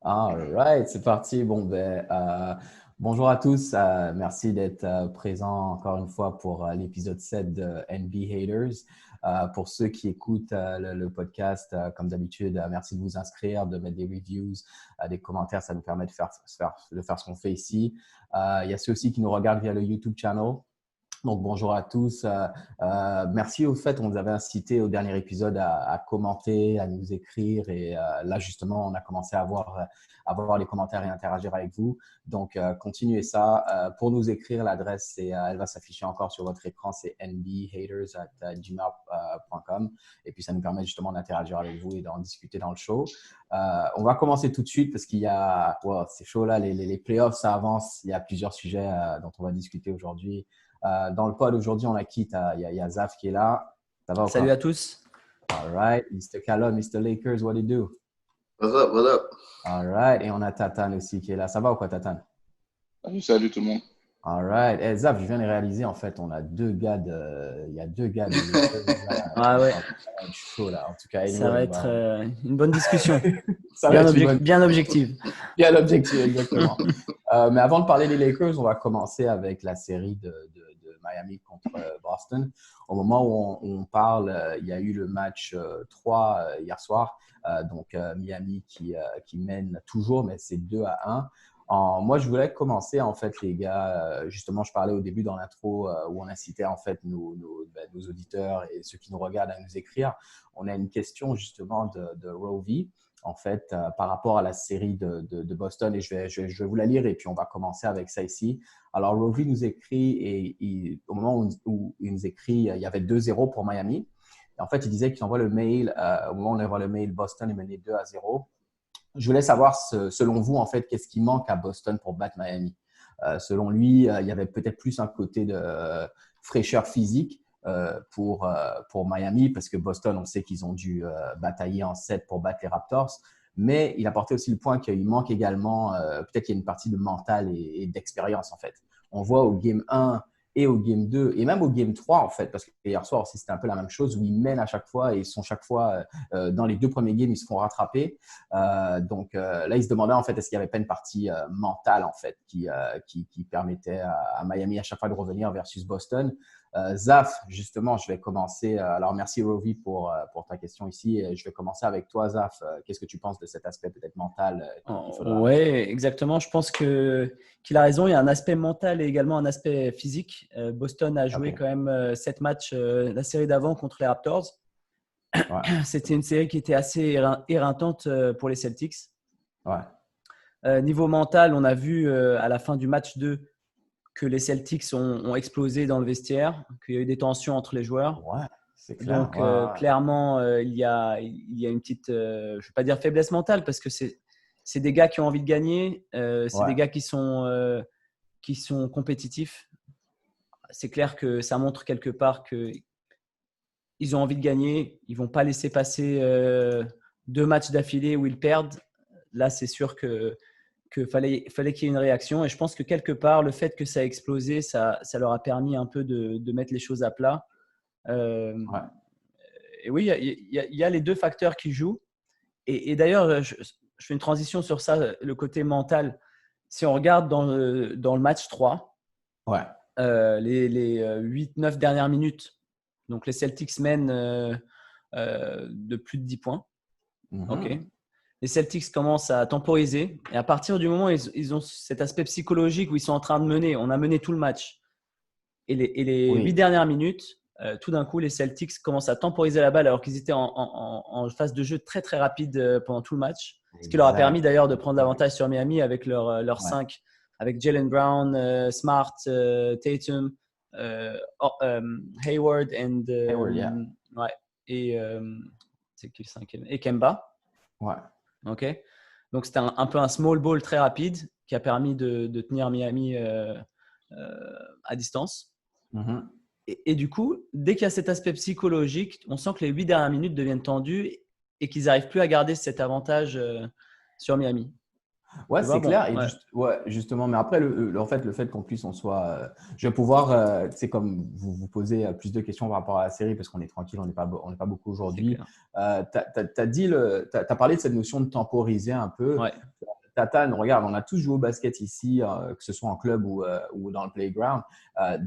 All right, c'est parti. Bonjour à tous. Merci d'être présents encore une fois pour l'épisode 7 de NB Haters. Pour ceux qui écoutent le podcast, comme d'habitude, merci de vous inscrire, de mettre des reviews, des commentaires. Ça nous permet de faire ce qu'on fait ici. Il y a ceux aussi qui nous regardent via le YouTube channel. Donc, bonjour à tous. Merci au fait, on vous avait incité au dernier épisode à commenter, à nous écrire et là, justement, on a commencé à voir les commentaires et interagir avec vous. Donc, continuez ça. Pour nous écrire, l'adresse, elle va s'afficher encore sur votre écran, c'est nbhaters@gmail.com et puis, ça nous permet justement d'interagir avec vous et d'en discuter dans le show. On va commencer tout de suite parce qu'il y a, c'est chaud là, les playoffs, ça avance. Il y a plusieurs sujets dont on va discuter aujourd'hui. Dans le pod aujourd'hui, on a qui? Il y a Zaf qui est là. Ça va ou Salut quoi? à tous. All right. Mr. Callum, Mr. Lakers, what do you do? What's up, what up? All right. Et on a Tatane aussi qui est là. Ça va ou quoi, Tatane? Salut tout le monde. All right. Hey, Zaf, je viens de réaliser, en fait, on a deux gars il y a deux gars de Lakers là. Ah ouais, Ça va être chaud là. En tout cas, ça va anyway, être une bonne discussion. ça va être une bonne- Bien objective. Bien l'objectif, exactement. Mais avant de parler des Lakers, on va commencer avec la série de Miami contre Boston. Au moment où on parle, il y a eu le match 3 hier soir. Donc, Miami qui mène toujours, mais c'est 2-1. Moi, je voulais commencer, en fait, les gars. Justement, je parlais au début dans l'intro où on incitait, en fait, nos auditeurs et ceux qui nous regardent à nous écrire. On a une question, justement, de Roe v. En fait, par rapport à la série de Boston. Et je vais vous la lire et puis on va commencer avec ça ici. Alors, Roe v. nous écrit, et au moment où il nous écrit, il y avait 2-0 pour Miami. Et en fait, il disait qu'il envoie le mail, au moment où on envoie le mail, Boston est mené 2-0. Je voulais savoir, selon vous, en fait, qu'est-ce qui manque à Boston pour battre Miami? Selon lui, il y avait peut-être plus un côté de fraîcheur physique pour Miami, parce que Boston, on sait qu'ils ont dû batailler en 7 pour battre les Raptors. Mais il apportait aussi le point qu'il manque également, peut-être qu'il y a une partie de mental et d'expérience, en fait. On voit au Game 1 et au Game 2, et même au Game 3, en fait, parce que hier soir aussi, c'était un peu la même chose, où ils mènent à chaque fois et ils sont chaque fois, dans les deux premiers games, ils se font rattraper. Donc là, ils se demandaient, en fait, est-ce qu'il n'y avait pas une partie mentale, en fait, qui permettait à Miami à chaque fois de revenir versus Boston. Zaf, justement, je vais commencer. Alors, merci Rovi pour ta question ici. Je vais commencer avec toi, Zaf. Qu'est-ce que tu penses de cet aspect peut-être mental qu'il faudra? Ouais, exactement. Je pense qu'il a raison. Il y a un aspect mental et également un aspect physique. Boston a joué Ok. quand même 7 matchs la série d'avant contre les Raptors. Ouais. C'était une série qui était assez éreintante pour les Celtics. Ouais. Niveau mental, on a vu à la fin du match 2 que les Celtics ont explosé dans le vestiaire, qu'il y a eu des tensions entre les joueurs. Ouais, c'est clair. Donc, Ouais. clairement, il y a une petite, je ne vais pas dire faiblesse mentale, parce que c'est des gars qui ont envie de gagner, c'est des Ouais. gars qui sont compétitifs. C'est clair que ça montre quelque part qu'ils ont envie de gagner. Ils ne vont pas laisser passer 2 matchs d'affilée où ils perdent. Là, c'est sûr que fallait qu'il y ait une réaction. Et je pense que quelque part, le fait que ça a explosé, ça leur a permis un peu de mettre les choses à plat. Ouais. Et oui, il y a les deux facteurs qui jouent. Et d'ailleurs, je fais une transition sur ça, le côté mental. Si on regarde dans le match 3, Ouais. les 8-9 dernières minutes, donc les Celtics mènent de plus de 10 points. Mhm. Ok. Les Celtics commencent à temporiser. Et à partir du moment où ils ont cet aspect psychologique où ils sont en train de mener, on a mené tout le match. Et les 8 Oui. dernières minutes, tout d'un coup, les Celtics commencent à temporiser la balle alors qu'ils étaient en phase de jeu très, très rapide pendant tout le match. Ce qui leur a permis Exact. d'ailleurs de prendre l'avantage sur Miami avec leur Ouais. 5, avec Jalen Brown, Smart, Tatum, Hayward Hayward, yeah. ouais, et c'est qui le cinquième? Et Kemba. Ouais. Ok. Donc, c'était un peu un small ball très rapide qui a permis de tenir Miami à distance. Mhm. Et du coup, dès qu'il y a cet aspect psychologique, on sent que les 8 dernières minutes deviennent tendues et qu'ils n'arrivent plus à garder cet avantage sur Miami. Ouais, Tu vois, c'est bon, clair. Et ouais, justement, mais après, en fait, le fait qu'en plus on soit. Je vais pouvoir, tu sais, comme vous posez plus de questions par rapport à la série, parce qu'on est tranquille, on n'est pas beaucoup c'est aujourd'hui. clair. T'as parlé de cette notion de temporiser un peu. Ouais, Tatane, regarde, on a tous joué au basket ici, que ce soit en club ou dans le playground.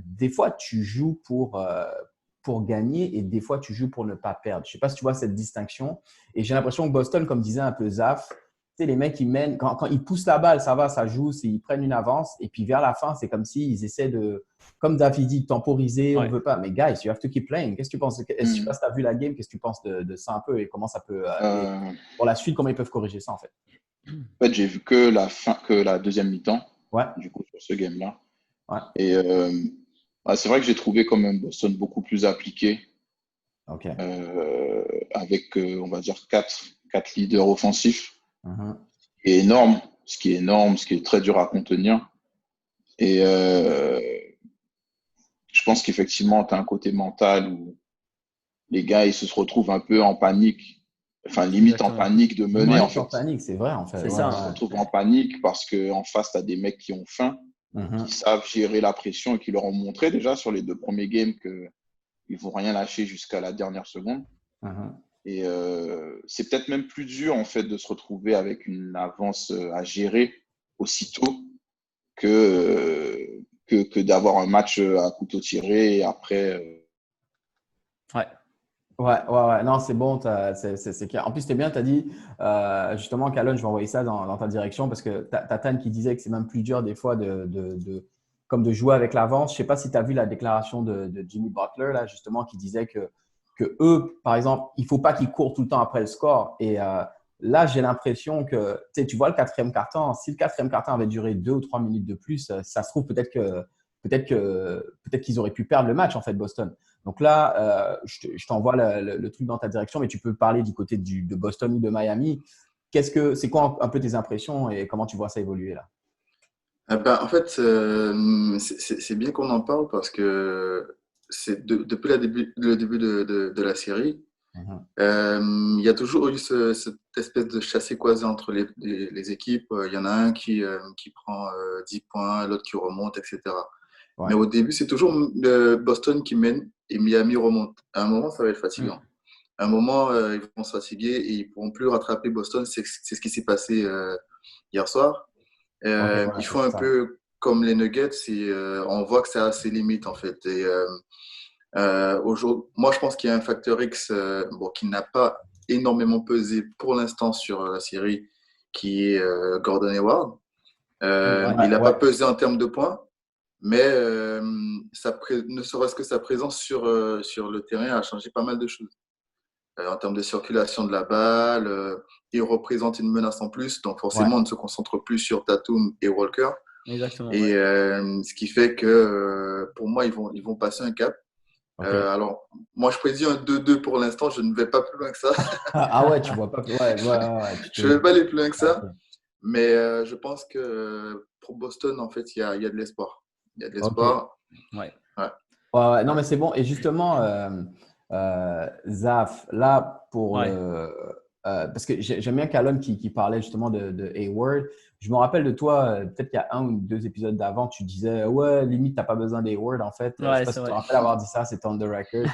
Des fois, tu joues pour gagner et des fois, tu joues pour ne pas perdre. Je ne sais pas si tu vois cette distinction. Et j'ai l'impression que Boston, comme disait un peu Zaf, tu sais, les mecs, ils mènent, quand ils poussent la balle, ça va, ça joue, ils prennent une avance. Et puis vers la fin, c'est comme s'ils essaient de, comme David dit, de temporiser, on ne ouais. veut pas. Mais guys, you have to keep playing. Qu'est-ce que tu penses? Je sais pas Hmm. si tu as vu la game, qu'est-ce que tu penses de ça un peu et comment ça peut, et En pour la suite, comment ils peuvent corriger ça en fait? fait, j'ai vu que que la deuxième mi-temps, Ouais, du coup, sur ce game-là. ouais, Et ouais, c'est vrai que j'ai trouvé quand même Boston beaucoup plus appliqué, ok. euh, avec, on va dire, quatre leaders offensifs. Mhm. Et énorme, ce qui est très dur à contenir. Et je pense qu'effectivement, tu as un côté mental où les gars, ils se retrouvent un peu en panique, enfin, limite en Exactement. panique de mener, en Limite en fait. panique, c'est vrai en fait. C'est Ouais, ça, Ils se hein. retrouvent en panique parce qu'en face, tu as des mecs qui ont faim, qui Mhm. savent gérer la pression et qui leur ont montré déjà sur les deux premiers games qu'ils ne vont rien lâcher jusqu'à la dernière seconde. Mhm. Et c'est peut-être même plus dur, en fait, de se retrouver avec une avance à gérer aussitôt que d'avoir un match à couteau tiré et après. Ouais, Ouais. Non, c'est bon, c'est clair. En plus, c'était bien, tu as dit, justement, Calonne, je vais envoyer ça dans ta direction parce que tu as Tan qui disait que c'est même plus dur des fois comme de jouer avec l'avance. Je ne sais pas si tu as vu la déclaration de Jimmy Butler, là, justement, qui disait que eux, par exemple, il ne faut pas qu'ils courent tout le temps après le score. Et là, j'ai l'impression que, tu vois, le quatrième quart-temps, si le quatrième quart-temps avait duré 2 ou 3 minutes de plus, ça se trouve peut-être qu'ils auraient pu perdre le match, en fait, Boston. Donc là, je t'envoie le truc dans ta direction, mais tu peux parler du côté de Boston ou de Miami. C'est quoi un peu tes impressions et comment tu vois ça évoluer là? En fait, c'est bien qu'on en parle parce que depuis le début de la série, Mhm. il y a toujours eu cette espèce de chassé-croisé entre les équipes. Il y en a un qui prend 10 points, l'autre qui remonte, etc. Ouais. Mais au début, c'est toujours Boston qui mène et Miami remonte. À un moment, ça va être Mm. fatigant. À un moment, ils vont se fatiguer et ils pourront plus rattraper Boston. C'est ce qui s'est passé hier soir. Ok, ouais, Ils c'est font un ça. peu comme les Nuggets et on voit que ça a ses limites en fait. Et moi, je pense qu'il y a un facteur X bon, qui n'a pas énormément pesé pour l'instant sur la série, qui est Gordon Hayward. Ouais, Il n'a Ouais. pas pesé en termes de points, mais ne serait-ce que sa présence sur le terrain a changé pas mal de choses. En termes de circulation de la balle, il représente une menace en plus, donc Ouais. forcément, on ne se concentre plus sur Tatum et Walker. exactement. Et Ouais. ce qui fait que pour moi, ils vont passer un cap. Ok. Alors, moi, je prédis un 2-2 pour l'instant. Je ne vais pas plus loin que ça. Ah ouais, tu vois pas. Ouais, Je ne vais pas aller plus loin que ok. ça. Mais je pense que pour Boston, en fait, il y a de l'espoir. Il y a de Ok. l'espoir. Ouais. Ouais. Ouais, non, mais c'est bon. Et justement, Zaf, là, Ouais. parce que j'aime bien Callum qui parlait justement de Hayward. Je me rappelle de toi, peut-être qu'il y a 1 ou 2 épisodes d'avant, tu disais, ouais, limite, t'as pas besoin d'Hayward, en fait. Je sais Ouais, pas c'est si tu te vrai. rappelles avoir dit ça, c'est on the record.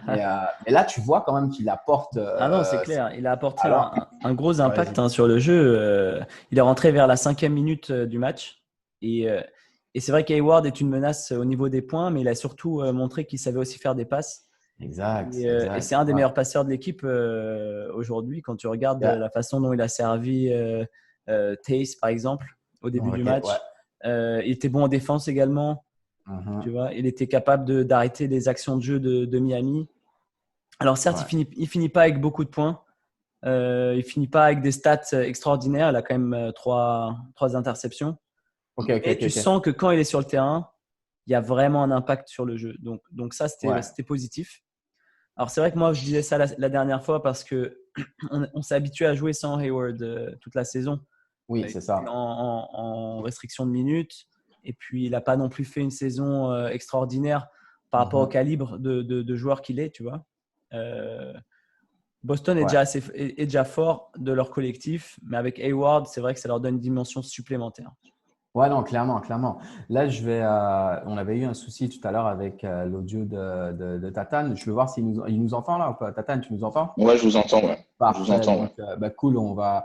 Mais là, tu vois quand même qu'il apporte. Ah non, c'est clair. Il a apporté Alors, un gros ouais, impact vas-y. hein, sur le jeu. Il est rentré vers la 5e minute du match. Et, euh, et c'est vrai qu'Hayward est une menace au niveau des points, mais il a surtout montré qu'il savait aussi faire des passes. Exact, Et exact. c'est un des Ouais. meilleurs passeurs de l'équipe aujourd'hui. Quand tu regardes Yeah. la façon dont il a servi Tace, par exemple, au début du Ok, ouais. match. Il était bon en défense également. Tu Mhm. vois, il était capable d'arrêter les actions de jeu de Miami. Alors certes, Ouais. il finit pas avec beaucoup de points. Il finit pas avec des stats extraordinaires. Il a quand même trois interceptions. Ok, ok, Mais ok, tu ok. sens que quand il est sur le terrain, il y a vraiment un impact sur le jeu. Donc ça, Ouais. c'était positif. Alors c'est vrai que moi, je disais ça la dernière fois parce que on s'est habitué à jouer sans Hayward toute la saison. Oui, Il c'est était ça. en restriction de minutes. Et puis, il n'a pas non plus fait une saison extraordinaire par rapport au Mhm. calibre de joueur qu'il est, tu vois. Euh, Boston Ouais. est déjà fort de leur collectif, mais avec Hayward, c'est vrai que ça leur donne une dimension supplémentaire. Ouais, non, clairement, clairement. Là, on avait eu un souci tout à l'heure avec l'audio de Tatane. Je vais voir il nous entend là ou pas. Tatane, tu nous entends? Ouais, je vous entends, ouais. Je vous Parfait. entends, ouais. Donc, cool, on va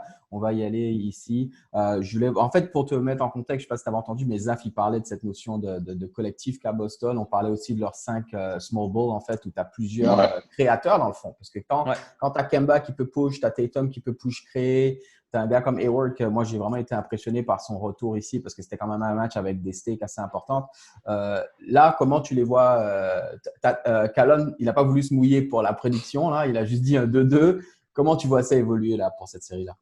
y aller ici. En fait, pour te mettre en contexte, je ne sais pas si tu avais entendu, mais Zaf, il parlait de cette notion de collectif qu'à Boston. On parlait aussi de leurs 5 small ball, en fait, où tu as plusieurs Ouais. créateurs dans le fond. Parce que quand Ouais. tu as Kemba qui peut push, tu as Tatum qui peut push créer, tu as un gars comme Hayward que moi, j'ai vraiment été impressionné par son retour ici parce que c'était quand même un match avec des stakes assez importantes. Là, comment tu les vois Callum, il n'a pas voulu se mouiller pour la prédiction. Là. Il a juste dit un 2-2. Comment tu vois ça évoluer là pour cette série-là?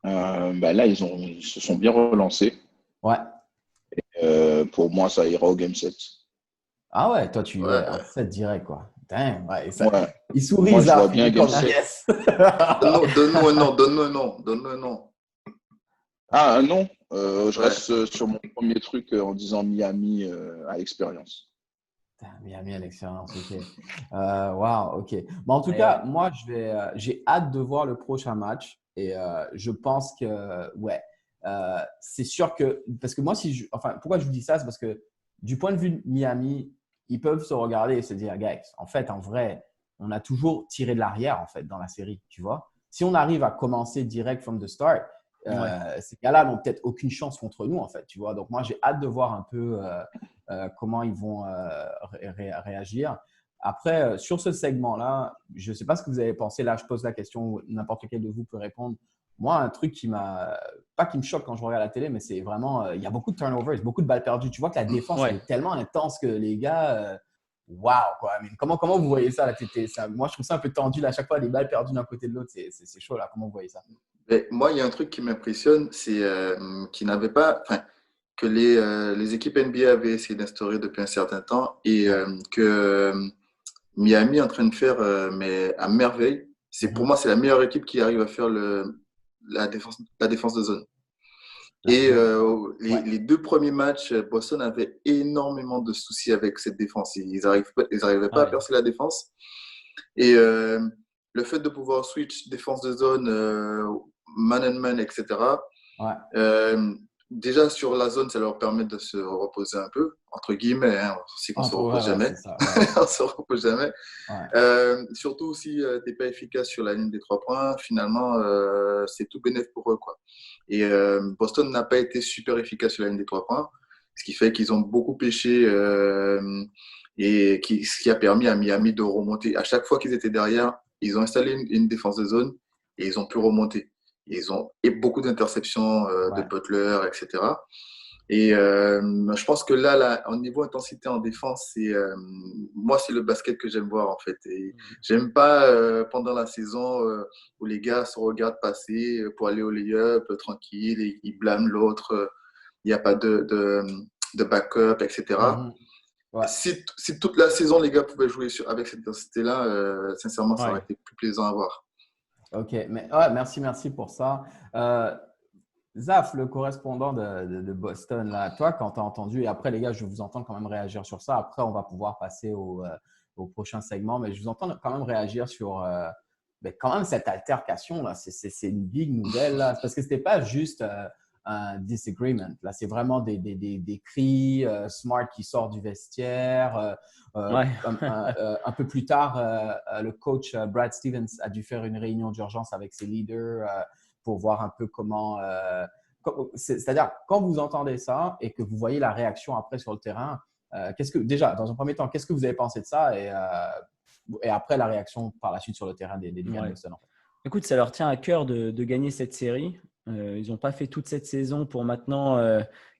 Là, ils se sont bien relancés. Ouais. Pour moi, ça ira au Game 7. Ah ouais, toi tu Ouais. en 7 direct quoi. Damn, ouais, Ouais. il sourit, Moi, je Zaf, vois bien il est Game comme 7. yes. Donne-nous un nom, donne-nous un nom, donne-nous un nom. Ah non, je Ouais. reste sur mon premier truc en disant Miami à l'expérience. Miami à l'expérience, ok. Wow, ok. Bon, en tout Ouais, cas, ouais. moi, j'ai hâte de voir le prochain match et je pense que, ouais, c'est sûr que, parce que moi, pourquoi je vous dis ça, c'est parce que du point de vue de Miami, ils peuvent se regarder et se dire, guys, en fait, en vrai, on a toujours tiré de l'arrière, en fait, dans la série, tu vois. Si on arrive à commencer direct from the start, ces gars-là n'ont peut-être aucune chance contre nous, en fait, tu vois. Donc, moi, j'ai hâte de voir un peu comment ils vont réagir. Après, sur ce segment-là, je ne sais pas ce que vous avez pensé. Là, je pose la question, n'importe lequel de vous peut répondre. Moi, un truc pas qui me choque quand je regarde la télé, mais c'est vraiment, il y a beaucoup de turnovers, beaucoup de balles perdues. Tu vois que la défense, elle Ouais. est tellement intense que les gars, waouh, quoi. I mean, comment vous voyez ça, là, moi, je trouve ça un peu tendu. Là, à chaque fois, les balles perdues d'un côté de l'autre, c'est chaud, là. Comment vous voyez ça? Mais moi, il y a un truc qui m'impressionne, c'est qu'ils n'avaient pas, enfin, que les équipes NBA avaient essayé d'instaurer depuis un certain temps et que Miami est en train de faire, mais à merveille. Pour moi, c'est la meilleure équipe qui arrive à faire la défense de zone. Et Ouais. les deux premiers matchs, Boston avait énormément de soucis avec cette défense. Ils n'arrivaient pas à Ouais. percer la défense. Et le fait de pouvoir switch défense de zone, man and man, etc. Ouais. Déjà sur la zone, ça leur permet de se reposer un peu, entre guillemets. Hein, on sait qu'on se repose jamais. C'est ça. Ouais. On se repose jamais. Ouais. Surtout si tu n'es pas efficace sur la ligne des 3 points, finalement, c'est tout bénéf pour eux, quoi. Et Boston n'a pas été super efficace sur la ligne des 3 points, ce qui fait qu'ils ont beaucoup pêché ce qui a permis à Miami de remonter. À chaque fois qu'ils étaient derrière, ils ont installé une défense de zone et ils ont pu remonter. Ils ont beaucoup d'interceptions de Butler, etc. Et je pense que là, au niveau intensité en défense, moi, c'est le basket que j'aime voir, en fait. Et j'aime pas pendant la saison où les gars se regardent passer pour aller au lay-up tranquille et ils blâment l'autre. Il n'y a pas de backup, etc. Mm-hmm. Ouais. Si toute la saison, les gars pouvaient jouer avec cette intensité-là, sincèrement, ça aurait été plus plaisant à voir. Ok, mais ouais, merci pour ça. Zaf, le correspondant de Boston, là, toi, quand tu as entendu, et après les gars, je vous entends quand même réagir sur ça. Après, on va pouvoir passer au prochain segment, mais je vous entends quand même réagir sur quand même cette altercation là. C'est une big nouvelle là, parce que c'était pas juste un disagreement. Là, c'est vraiment des cris, Smart qui sort du vestiaire. Un peu plus tard, le coach Brad Stevens a dû faire une réunion d'urgence avec ses leaders pour voir un peu comment… c'est-à-dire, quand vous entendez ça et que vous voyez la réaction après sur le terrain, déjà, dans un premier temps, qu'est-ce que vous avez pensé de ça et après la réaction par la suite sur le terrain des Lions de Boston? Écoute, ça leur tient à cœur de gagner cette série. Ils n'ont pas fait toute cette saison pour maintenant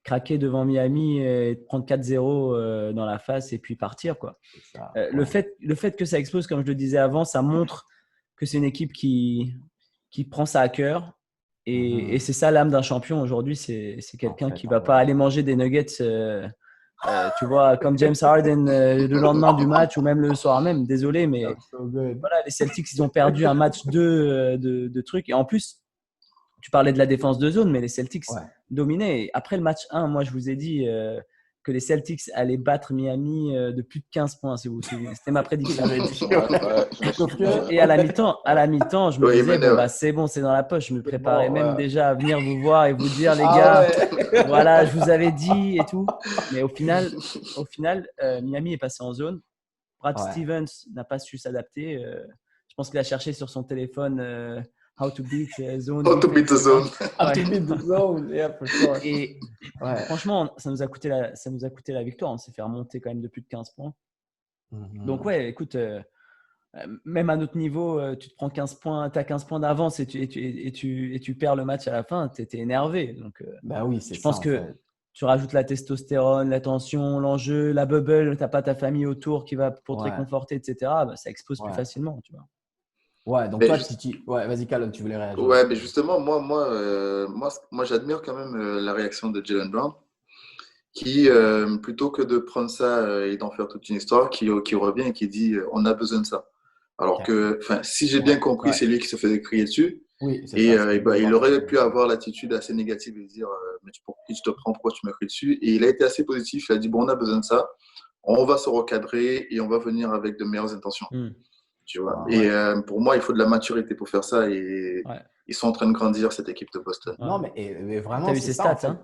craquer devant Miami et prendre 4-0 dans la face et puis partir, quoi. Ça, le fait que ça explose, comme je le disais avant, ça montre que c'est une équipe qui prend ça à cœur. Et c'est ça l'âme d'un champion aujourd'hui. C'est quelqu'un qui ne va pas aller manger des nuggets, tu vois, comme James Harden le lendemain du match ou même le soir même. Désolé, mais voilà, les Celtics, ils ont perdu un match 2 de trucs. Et en plus, tu parlais de la défense de zone, mais les Celtics dominaient. Et après le match 1, moi, je vous ai dit que les Celtics allaient battre Miami de plus de 15 points, si vous vous souvenez. C'était ma prédiction. Et à la mi-temps, je me disais, bon, bah, c'est bon, c'est dans la poche. Je me préparais même déjà à venir vous voir et vous dire, les gars, voilà, je vous avais dit et tout. Mais au final, Miami est passé en zone. Brad Stevens n'a pas su s'adapter. Je pense qu'il a cherché sur son téléphone how to beat zone. How to beat the zone. How to beat the zone, yeah, for sure. Et franchement, ça nous a coûté la victoire. On s'est fait remonter quand même de plus de 15 points. Donc, ouais, écoute, même à notre niveau, tu te prends 15 points, tu as 15 points d'avance et tu perds le match à la fin, tu étais énervé. Donc, bah oui, c'est je pense que tu rajoutes la testostérone, la tension, l'enjeu, la bubble, tu n'as pas ta famille autour qui va pour te réconforter, etc. Bah, ça explose plus facilement, tu vois. Ouais, donc toi, vas-y, Callum, tu voulais réagir. Ouais, mais justement, moi j'admire quand même la réaction de Jaylen Brown, qui, plutôt que de prendre ça et d'en faire toute une histoire, qui revient et qui dit on a besoin de ça. Alors que, si j'ai bien compris, c'est lui qui se faisait crier dessus. Oui, il aurait pu avoir l'attitude assez négative et dire mais pour qui tu te prends, pourquoi tu me cries dessus? Et il a été assez positif, il a dit bon, on a besoin de ça, on va se recadrer et on va venir avec de meilleures intentions. Tu vois. Pour moi, il faut de la maturité pour faire ça et ils sont en train de grandir, cette équipe de Boston. Non, mais vraiment, t'as vu ses stats, hein?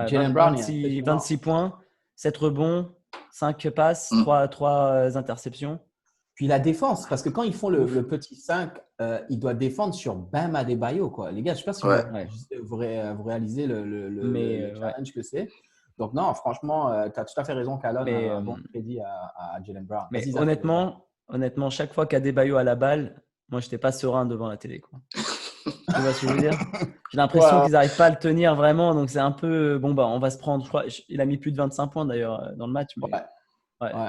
Jaylen Brown, 26 points, 7 rebonds, 5 passes, 3 interceptions. Puis la défense, parce que quand ils font le petit 5, il doit défendre sur Bam Adebayo, quoi. Les gars, je ne sais pas si vous réalisez le challenge que c'est. Donc non, franchement, tu as tout à fait raison, Callum. Un bon crédit à Jaylen Brown. Mais honnêtement, chaque fois qu'Adebayo a la balle, moi, je n'étais pas serein devant la télé, quoi. Tu vois ce que je veux dire? J'ai l'impression qu'ils n'arrivent pas à le tenir vraiment. Donc, c'est un peu… Bon, bah, on va se prendre… Je crois, il a mis plus de 25 points, d'ailleurs, dans le match. Mais…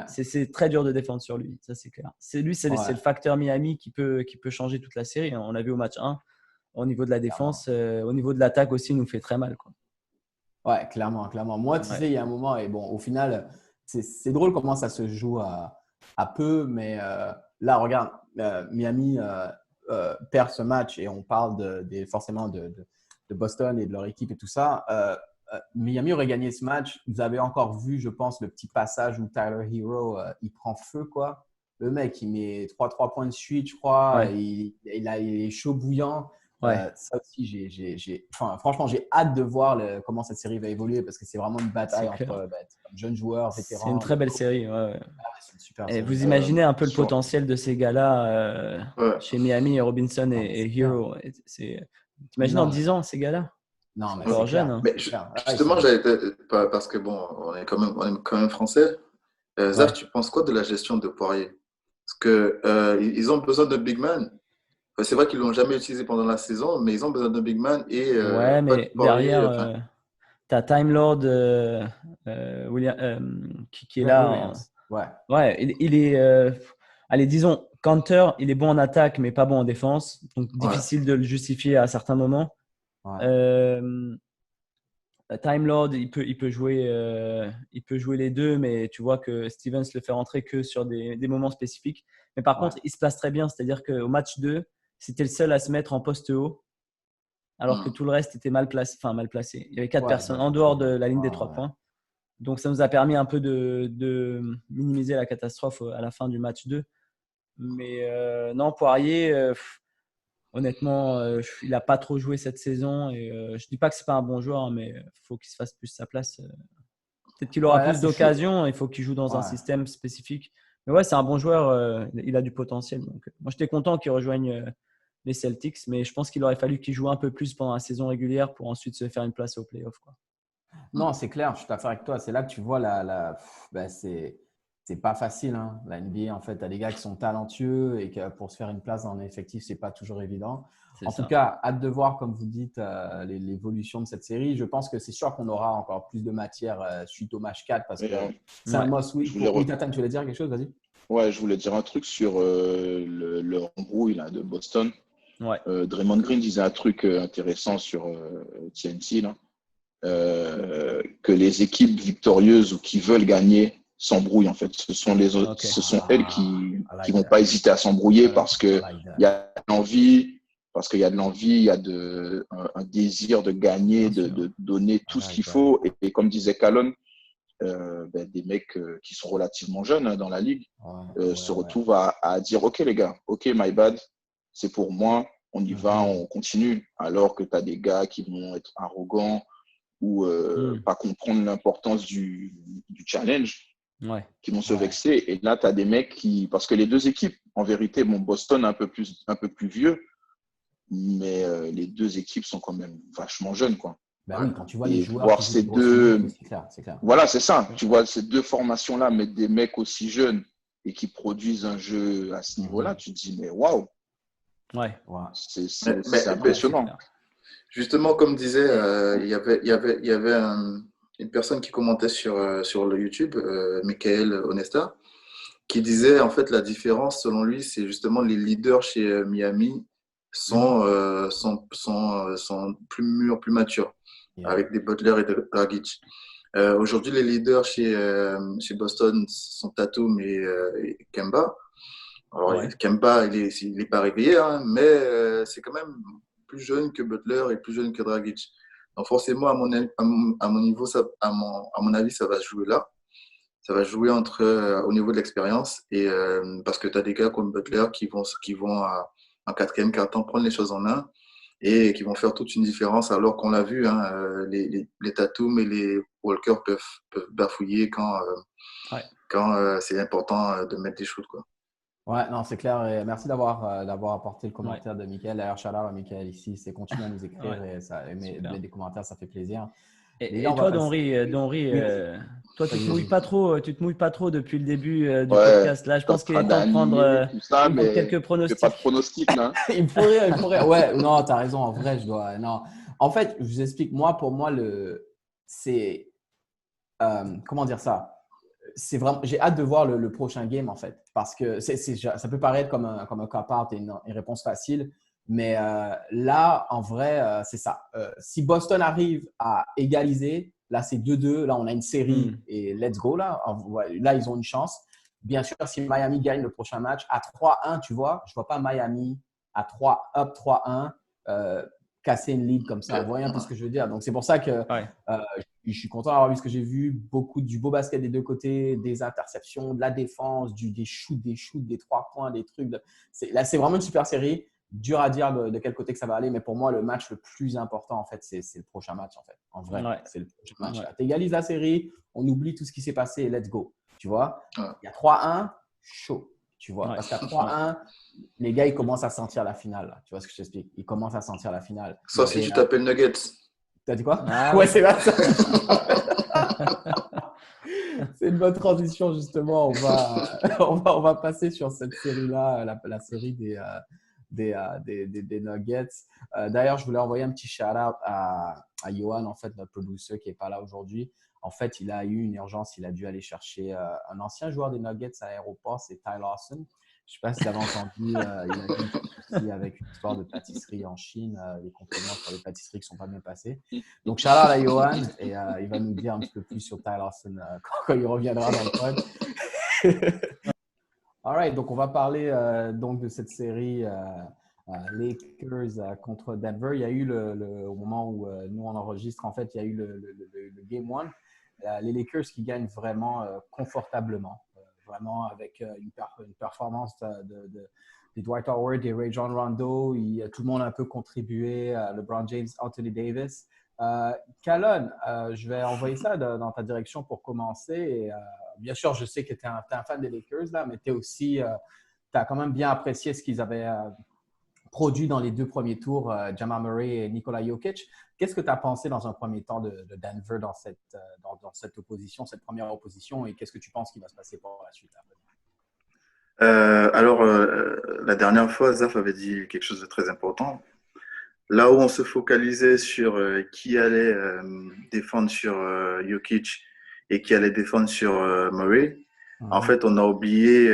C'est très dur de défendre sur lui, ça c'est clair. C'est le facteur Miami qui peut changer toute la série. On l'a vu au match 1, au niveau de la défense, au niveau de l'attaque aussi, il nous fait très mal, quoi. Ouais, clairement. Moi, tu sais, il y a un moment, et bon, au final, c'est drôle comment ça se joue à peu, mais là, regarde, Miami perd ce match et on parle forcément de Boston et de leur équipe et tout ça. Miami aurait gagné ce match. Vous avez encore vu, je pense, le petit passage où Tyler Hero, il prend feu, quoi. Le mec, il met 3 points de suite, je crois. Il est chaud bouillant. Ça aussi, franchement, j'ai hâte de voir comment cette série va évoluer parce que c'est vraiment une bataille entre jeunes joueurs, vétérans. C'est une très belle série. C'est une super et série. vous imaginez un peu le potentiel de ces gars-là chez Miami et Robinson et Hero. T'imagines en 10 ans, ces gars-là? Non, mais c'est jeune. Hein. Mais justement, parce que bon, on est quand même français. Zaf, tu penses quoi de la gestion de Poirier? Parce que ils ont besoin de big man. C'est vrai qu'ils l'ont jamais utilisé pendant la saison, mais ils ont besoin de big man et mais Poirier, derrière, tu as Time Lord William, qui est là. Il est. Allez, disons, Counter, il est bon en attaque, mais pas bon en défense. Donc, difficile de le justifier à certains moments. Time Lord, il peut jouer les deux, mais tu vois que Stevens le fait rentrer que sur des moments spécifiques. Mais par contre, il se place très bien. C'est-à-dire qu'au match 2, c'était le seul à se mettre en poste haut, alors que tout le reste était mal placé. Il y avait 4 personnes en dehors de la ligne des 3 points. Donc, ça nous a permis un peu de minimiser la catastrophe à la fin du match 2. Mais non, Poirier… honnêtement, il n'a pas trop joué cette saison et je ne dis pas que ce n'est pas un bon joueur, mais il faut qu'il se fasse plus sa place. Peut-être qu'il aura plus d'occasions, il faut qu'il joue dans un système spécifique. Mais c'est un bon joueur, il a du potentiel. Donc, moi, j'étais content qu'il rejoigne les Celtics, mais je pense qu'il aurait fallu qu'il joue un peu plus pendant la saison régulière pour ensuite se faire une place au play-off, quoi. Non, c'est clair, je suis d'accord avec toi. C'est là que tu vois c'est pas facile, hein. La NBA, en fait, tu as des gars qui sont talentueux et que pour se faire une place dans l'effectif, c'est pas toujours évident. En tout cas, hâte de voir, comme vous dites, l'évolution de cette série. Je pense que c'est sûr qu'on aura encore plus de matière suite au match 4 parce que c'est un must-win. Oui, Tatane, tu voulais dire quelque chose? Vas-y. Ouais, je voulais dire un truc sur le embrouille là, de Boston. Draymond Green disait un truc intéressant sur TNT, là, que les équipes victorieuses ou qui veulent gagner s'embrouillent, en fait. Ce sont elles qui vont pas hésiter à s'embrouiller parce que il y a l'envie, parce qu'il y a de l'envie, il y a un désir de gagner, de donner tout ce qu'il faut. Et comme disait Calonne, des mecs qui sont relativement jeunes dans la ligue se retrouvent à dire « Ok les gars, ok my bad, c'est pour moi, on y va, on continue. » Alors que tu as des gars qui vont être arrogants ou pas comprendre l'importance du challenge, qui vont se vexer. Et là, tu as des mecs qui… Parce que les deux équipes, en vérité, Boston un peu plus vieux, mais les deux équipes sont quand même vachement jeunes, quoi. Ben oui, quand tu vois les joueurs voir ces deux… c'est clair. Voilà, c'est ça. Tu vois ces deux formations-là, mettre des mecs aussi jeunes et qui produisent un jeu à ce niveau-là, tu te dis, mais waouh! C'est impressionnant. Justement, comme disait, il y avait une personne qui commentait sur le YouTube, Michael Onesta, qui disait en fait la différence selon lui, c'est justement les leaders chez Miami sont plus mûrs, plus matures, avec des Butler et des Dragic. Aujourd'hui, les leaders chez Boston sont Tatum et Kemba. Alors, Kemba, il est pas réveillé, hein, mais c'est quand même plus jeune que Butler et plus jeune que Dragic. Donc forcément, à mon niveau, à mon avis, ça va se jouer là. Ça va jouer au niveau de l'expérience et parce que tu as des gars comme Butler qui vont en quatrième quart-temps prendre les choses en main et qui vont faire toute une différence, alors qu'on l'a vu, hein, les Tatum et les Walker peuvent bafouiller quand c'est important de mettre des shoots, quoi. Ouais, non, c'est clair. Et merci d'avoir apporté le commentaire de Michael. D'ailleurs, shout-out à Michael ici. C'est continue à nous écrire et des commentaires, ça fait plaisir. Et toi, Donry, toi, tu te mouilles pas trop depuis le début du podcast. Là, je pense qu'il est temps de prendre quelques pronostics. Pas de pronostics, là. il me faudrait. Ouais, non, tu as raison. En vrai, je dois. Non. En fait, je vous explique. Pour moi, c'est comment dire ça? C'est vraiment. J'ai hâte de voir le prochain game, en fait, parce que ça peut paraître comme un cop-out et une réponse facile. Mais là, en vrai, c'est ça. Si Boston arrive à égaliser, là, c'est 2-2. Là, on a une série et let's go. Là, ils ont une chance. Bien sûr, si Miami gagne le prochain match à 3-1, tu vois, je ne vois pas Miami à 3-1 casser une lead comme ça. Vous voyez un peu ce que je veux dire? Donc, c'est pour ça que je suis content d'avoir vu ce que j'ai vu. Beaucoup du beau basket des deux côtés, des interceptions, de la défense, des shoots, des 3 points, des trucs. Là, c'est vraiment une super série. Dur à dire de quel côté que ça va aller, mais pour moi, le match le plus important, en fait, c'est le prochain match, en fait. En vrai, c'est le prochain match. Tu égalises la série, on oublie tout ce qui s'est passé et let's go. Tu vois, il y a 3-1, chaud. Tu vois, parce qu'à 3-1, les gars, ils commencent à sentir la finale. Là. Tu vois ce que je t'explique? Ils commencent à sentir la finale. Sauf si tu t'appelles Nuggets. T'as dit quoi? Ouais, c'est vrai. C'est une bonne transition, justement. On va passer sur cette série-là, la série des Nuggets. D'ailleurs, je voulais envoyer un petit shout-out à Johan, en fait, notre producer qui n'est pas là aujourd'hui. En fait, il a eu une urgence. Il a dû aller chercher un ancien joueur des Nuggets à l'aéroport, c'est Ty Lawson. Je ne sais pas si vous avez entendu, il a eu un souci avec une histoire de pâtisserie en Chine, les compléments sur les pâtisseries qui ne sont pas bien passés. Donc, shout-out à Johan et il va nous dire un petit peu plus sur Ty Lawson quand il reviendra dans le pod. All right, donc on va parler donc de cette série Lakers contre Denver. Il y a eu au moment où nous on enregistre, en fait, il y a eu le Game 1. Les Lakers qui gagnent vraiment confortablement, vraiment avec une performance des Dwight Howard et Rajon Rondo. Tout le monde a un peu contribué, LeBron James, Anthony Davis. Calonne, je vais envoyer ça dans ta direction pour commencer. Et, bien sûr, je sais que tu es un fan des Lakers, là, mais tu as quand même bien apprécié ce qu'ils avaient produit dans les 2 premiers tours, Jamal Murray et Nikola Jokic. Qu'est-ce que tu as pensé dans un premier temps de Denver dans cette opposition, cette première opposition, et qu'est-ce que tu penses qu'il va se passer pour la suite? Alors, la dernière fois, Zaf avait dit quelque chose de très important. Là où on se focalisait sur qui allait défendre sur Jokic et qui allait défendre sur Murray, en fait, on a oublié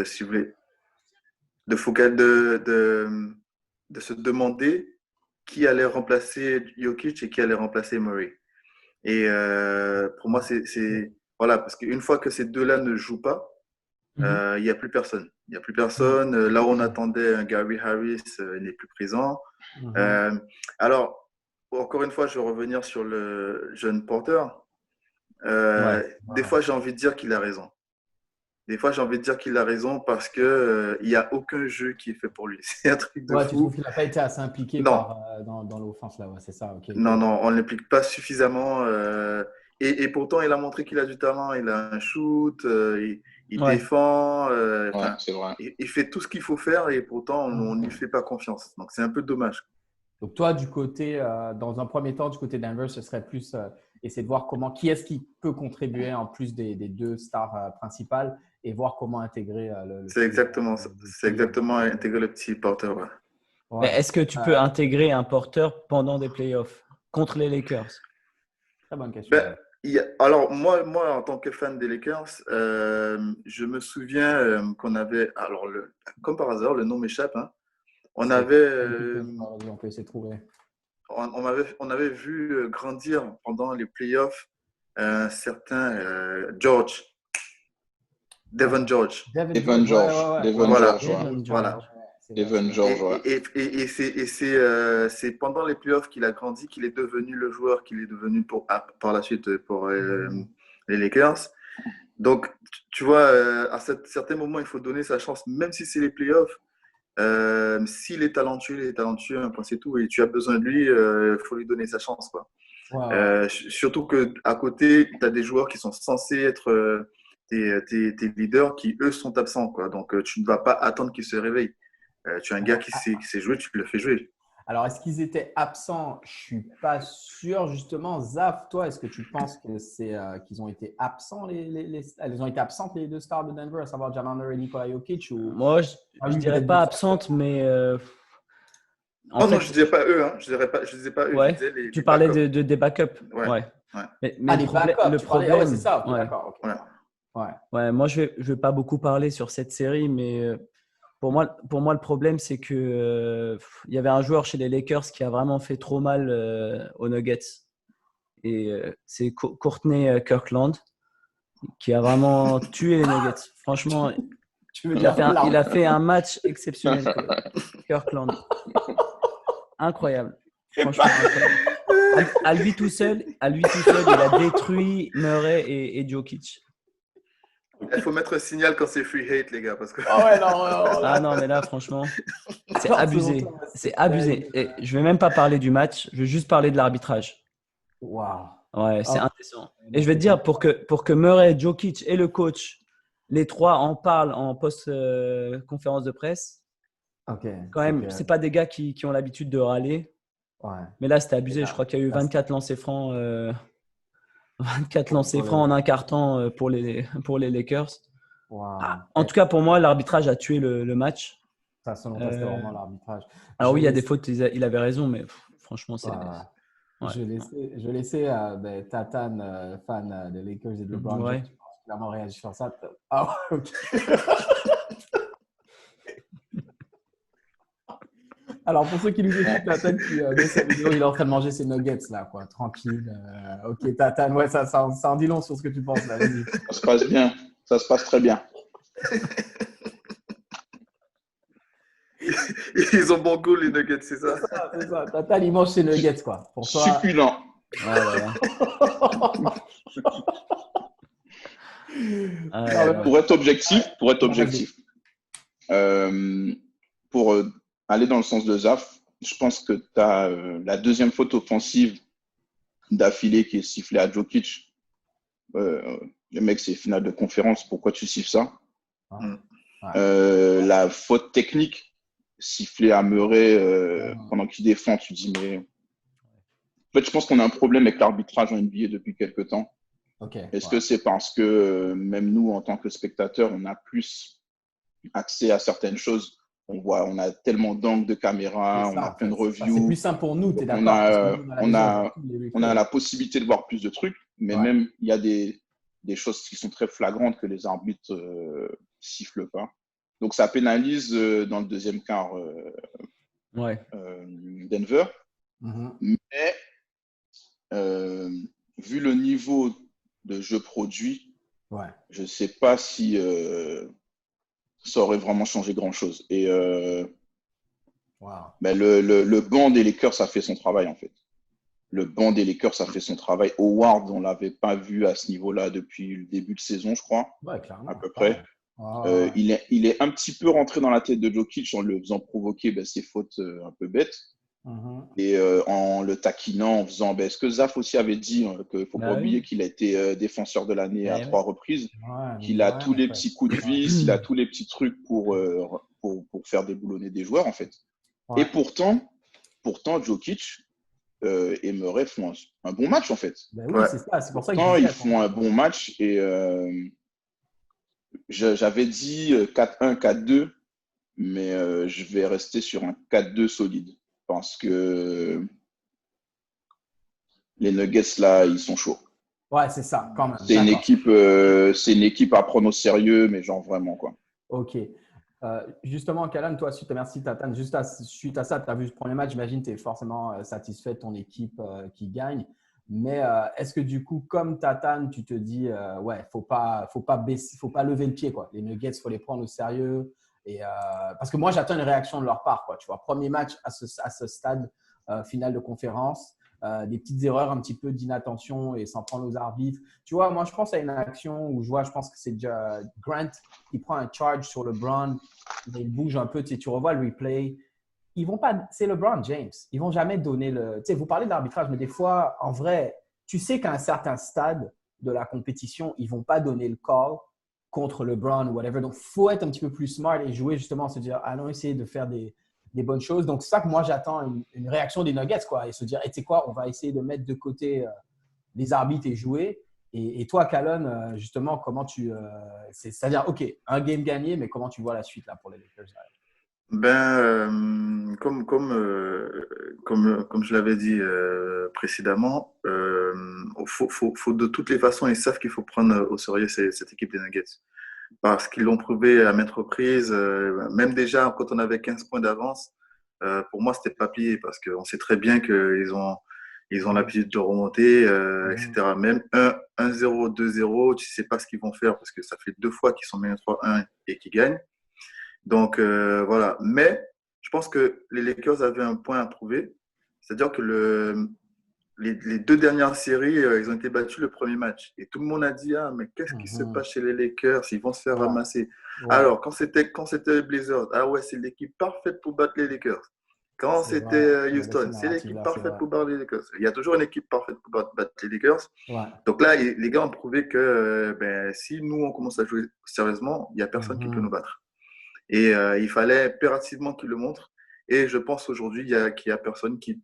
si vous voulez, de se demander qui allait remplacer Jokic et qui allait remplacer Murray. Et pour moi, c'est voilà, parce qu'une fois que ces deux-là ne jouent pas, il n'y a plus personne. Il n'y a plus personne. Là où on attendait un Gary Harris, il n'est plus présent. Alors, encore une fois, je vais revenir sur le jeune Porter. Des fois, j'ai envie de dire qu'il a raison. Des fois, j'ai envie de dire qu'il a raison parce qu'il n'y a aucun jeu qui est fait pour lui. C'est un truc de fou. Tu trouves qu'il n'a pas été assez impliqué dans l'offense, là. C'est ça, ok. Non, on ne l'implique pas suffisamment. Et pourtant, il a montré qu'il a du talent. Il a un shoot, il défend. C'est vrai. Il fait tout ce qu'il faut faire et pourtant, on ne lui fait pas confiance. Donc, c'est un peu dommage. Donc, toi, du côté, dans un premier temps, du côté Denver, ce serait plus essayer de voir qui est-ce qui peut contribuer en plus des deux stars principales et voir comment intégrer c'est exactement ça. C'est exactement intégrer le petit Porter. Mais est-ce que tu peux intégrer un porteur pendant des playoffs contre les Lakers? Très bonne question. Alors, moi, en tant que fan des Lakers, je me souviens qu'on avait, alors comme par hasard, le nom m'échappe, hein, on avait vu grandir pendant les playoffs un certain Devon George. Devon George. Et c'est pendant les playoffs qu'il a grandi, qu'il est devenu le joueur qu'il est devenu par la suite pour les Lakers. Donc, tu vois, à certains moments, il faut donner sa chance, même si c'est les playoffs. S'il est talentueux, un point c'est tout. Et tu as besoin de lui, il faut lui donner sa chance, quoi. Surtout qu'à côté, tu as des joueurs qui sont censés être tes leaders qui, eux, sont absents, quoi. Donc, tu ne vas pas attendre qu'ils se réveillent. Tu as un gars qui sait jouer, tu le fais jouer. Alors, est-ce qu'ils étaient absents? Je ne suis pas sûr. Justement, Zaf, toi, est-ce que tu penses que qu'ils ont été absents elles ont été absentes les deux stars de Denver, à savoir Jamal Murray et Nikola Jokic Moi, je ne dirais pas absentes, mais… non, je ne disais pas eux. Hein. Je disais pas eux. Ouais. Je disais tu parlais des backups. Ouais. Mais les backups, le problème, c'est ça. Okay, d'accord. Okay. Ouais, moi, je vais pas beaucoup parler sur cette série, mais pour moi, le problème, c'est que il y avait un joueur chez les Lakers qui a vraiment fait trop mal aux Nuggets. Et c'est Courtney Kirkland qui a vraiment tué les Nuggets. Franchement, il a fait un match exceptionnel. Kirkland. Incroyable. Franchement, incroyable. À lui tout seul, il a détruit Murray et Jokic. Il faut mettre un signal quand c'est free hate, les gars. Parce que… non, mais là, franchement, c'est abusé. C'est abusé. Et je ne vais même pas parler du match, je vais juste parler de l'arbitrage. Waouh. Ouais, c'est indécent. Et je vais te dire, pour que Murray, Jokic et le coach, les trois en parlent en post-conférence de presse, quand même, ce n'est pas des gars qui ont l'habitude de râler. Mais là, c'était abusé. Je crois qu'il y a eu 24 lancers francs. 24 lancers francs en un quart-temps pour les Lakers. En tout cas, pour moi, l'arbitrage a tué le match. Ça, selon toi, c'était vraiment l'arbitrage. Alors oui, il y a des fautes, il avait raison, mais franchement, c'est… Je vais laisser Tatane, fan des Lakers et de LeBron James, particulièrement réagir sur ça. Ok. Alors, pour ceux qui nous écoutent, Tatane qui met sa vidéo, il est en train de manger ses nuggets, là, quoi. Tranquille. Ok, Tatane, ça en dit long sur ce que tu penses, là. Ça se passe bien. Ça se passe très bien. Ils ont bon goût, les nuggets, c'est ça? C'est ça. Tatane, il mange ses nuggets, quoi. Pour toi… Succulent. Pour être objectif, pour aller dans le sens de Zaf, je pense que tu as la deuxième faute offensive d'affilée qui est sifflée à Jokic. Le mec, c'est finale de conférence. Pourquoi tu siffles ça? La faute technique sifflée à Murray pendant qu'il défend, tu dis mais… En fait, je pense qu'on a un problème avec l'arbitrage en NBA depuis quelques temps. Est-ce que c'est parce que même nous, en tant que spectateurs, on a plus accès à certaines choses? On a tellement d'angles de caméra, on a plein de reviews. C'est plus simple pour nous, tu es d'accord? On a la possibilité de voir plus de trucs, mais même il y a des choses qui sont très flagrantes que les arbitres sifflent pas. Donc, ça pénalise dans le deuxième quart Denver. Mais vu le niveau de jeu produit, je ne sais pas si ça aurait vraiment changé grand-chose. Et Wow. ben, le banc des Lakers, ça fait son travail, en fait. Le banc des Lakers, ça fait son travail. Howard, on ne l'avait pas vu à ce niveau-là depuis le début de saison, je crois, Ouais, clairement. à peu près. Ouais. Il est un petit peu rentré dans la tête de Jokic en le faisant provoquer ses fautes un peu bêtes. Et en le taquinant, en faisant… ce que Zaf aussi avait dit, qu'il ne faut pas oublier qu'il a été défenseur de l'année à 3 reprises, qu'il a tous les petits coups de vis, il a tous les petits trucs pour faire déboulonner des joueurs, en fait. Ouais. Et pourtant, Jokic et Murray font un bon match, en fait. Ben oui, c'est ça. C'est pour ça ils font un bon match. Et j'avais dit 4-1, 4-2, mais je vais rester sur un 4-2 solide. Parce que les Nuggets, là, ils sont chauds. Ouais, c'est ça, quand même. C'est une équipe à prendre au sérieux, mais genre vraiment, quoi. OK. Justement, Callan, toi, merci Tatane. Juste suite à ça, tu as vu ce premier match, j'imagine que tu es forcément satisfait de ton équipe qui gagne. Mais est-ce que du coup, comme Tatane, tu te dis, ouais, faut pas lever le pied, quoi. Les Nuggets, il faut les prendre au sérieux. Et, parce que moi, j'attends une réaction de leur part, quoi. Tu vois, premier match à ce stade final de conférence. Des petites erreurs, un petit peu d'inattention et s'en prendre aux arbitres. Tu vois, moi, je pense à une action où je pense que c'est Grant qui prend un charge sur LeBron, mais il bouge un peu. Tu revois le replay. Ils vont pas, c'est LeBron James. Ils vont jamais donner le… Tu sais, vous parlez d'arbitrage, mais des fois, en vrai, tu sais qu'à un certain stade de la compétition, ils vont pas donner le call contre LeBron ou whatever. Donc, il faut être un petit peu plus smart et jouer justement, se dire, allons essayer de faire des bonnes choses. Donc, c'est ça que moi, j'attends une réaction des Nuggets, quoi, et se dire, tu sais quoi, on va essayer de mettre de côté les arbitres et jouer. Et toi, Calonne, justement, comment c'est-à-dire, OK, un game gagné, mais comment tu vois la suite là, pour les Lakers là? Comme je l'avais dit précédemment, faut de toutes les façons, ils savent qu'il faut prendre au sérieux cette équipe des Nuggets. Parce qu'ils l'ont prouvé à maintes reprises. Même déjà, quand on avait 15 points d'avance, pour moi, c'était pas plié parce qu'on sait très bien qu'ils ont l'habitude de remonter, etc. Même 1-0, 2-0, tu sais pas ce qu'ils vont faire parce que ça fait 2 fois qu'ils sont menés 3-1 et qu'ils gagnent. Donc, voilà. Mais je pense que les Lakers avaient un point à prouver. C'est-à-dire que les 2 dernières séries, ils ont été battus le premier match. Et tout le monde a dit, ah, mais qu'est-ce qui se passe chez les Lakers? Ils vont se faire ramasser. Ouais. Alors, quand c'était les Blazers, ah ouais, c'est l'équipe parfaite pour battre les Lakers. Quand c'était Houston, c'est l'équipe parfaite pour battre les Lakers. Il y a toujours une équipe parfaite pour battre les Lakers. Ouais. Donc là, les gars ont prouvé que si nous, on commence à jouer sérieusement, il n'y a personne qui peut nous battre. Et il fallait impérativement qu'ils le montrent. Et je pense aujourd'hui qu'il y a personne qui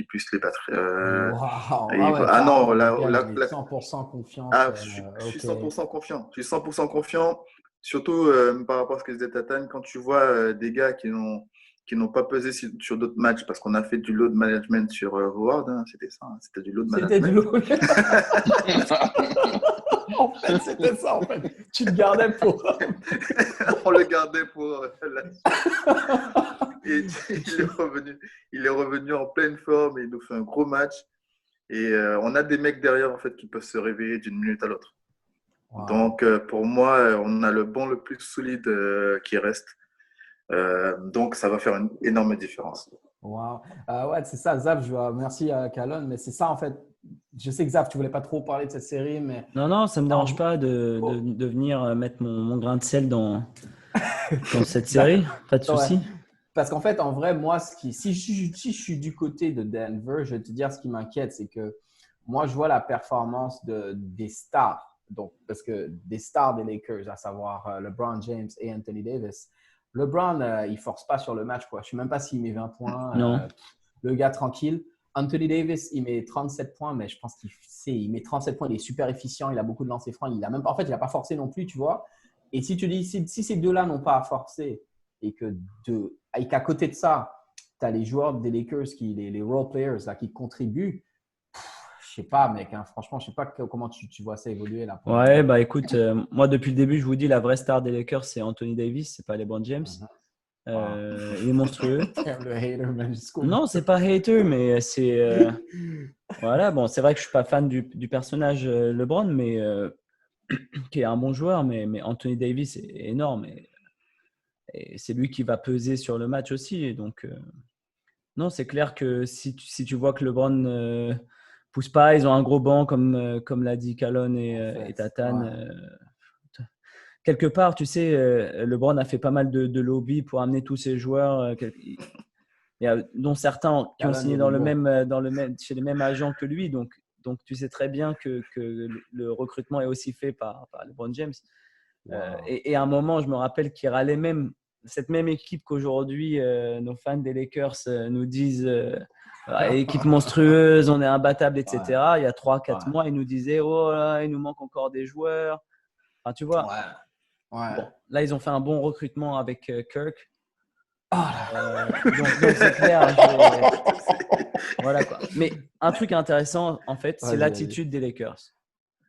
puisse les battre. Non, là, 100% confiance. Je suis 100% confiant. Je suis 100% confiant. Surtout par rapport à ce que disait Tatane, quand tu vois des gars qui n'ont pas pesé sur d'autres matchs, parce qu'on a fait du load management sur Howard, hein, c'était ça, hein, c'était du load management. C'était du load. En fait, c'était ça, en fait. Tu le gardais pour… On le gardait pour… Et il est revenu en pleine forme et il nous fait un gros match. Et on a des mecs derrière, en fait, qui peuvent se réveiller d'une minute à l'autre. Wow. Donc, pour moi, on a le banc le plus solide qui reste. Donc, ça va faire une énorme différence. Wow. Ouais, c'est ça, Zaf. Merci à Calonne, mais c'est ça, en fait. Je sais que Zaf, tu ne voulais pas trop parler de cette série, mais… Non, ça ne me dérange pas de venir mettre mon grain de sel dans cette série. Pas de souci. Ouais. Parce qu'en fait, en vrai, moi, si je suis du côté de Denver, je vais te dire ce qui m'inquiète, c'est que moi, je vois la performance des stars. Donc, parce que des stars des Lakers, à savoir LeBron James et Anthony Davis. LeBron, il ne force pas sur le match, quoi. Je ne sais même pas s'il met 20 points. Non. Le gars tranquille. Anthony Davis, il met 37 points, mais je pense qu'il met 37 points. Il est super efficient. Il a beaucoup de lancers francs. En fait, il n'a pas forcé non plus, tu vois. Et si tu dis, si ces deux-là n'ont pas à forcer et qu'à côté de ça, tu as les joueurs des Lakers, les role players là, qui contribuent, je sais pas, mec. Hein, franchement, je sais pas comment tu vois ça évoluer là. Ouais, bah écoute, moi depuis le début, je vous dis la vraie star des Lakers, c'est Anthony Davis, c'est pas LeBron James. Il est monstrueux. Le hater, man, non, c'est pas hater, mais c'est voilà. Bon, c'est vrai que je suis pas fan du personnage LeBron, mais qui est un bon joueur, mais Anthony Davis est énorme. Et c'est lui qui va peser sur le match aussi. Et donc, non, c'est clair que si tu vois que LeBron ne pousse pas, ils ont un gros banc, comme l'a dit Calonne et Tatane. Quelque part, tu sais, LeBron a fait pas mal de lobby pour amener tous ses joueurs, dont certains qui ont signé chez les mêmes agents que lui. Donc, tu sais très bien que le recrutement est aussi fait par LeBron James. Wow. Et à un moment, je me rappelle qu'il râlait même cette même équipe qu'aujourd'hui, nos fans des Lakers nous disent équipe monstrueuse, on est imbattable, etc. Ouais. Il y a 3-4 mois, ils nous disaient oh là, il nous manque encore des joueurs. Enfin, tu vois. Ouais. Bon, là, ils ont fait un bon recrutement avec Kirk. Donc c'est clair. Voilà quoi. Mais un truc intéressant, en fait, c'est l'attitude des Lakers.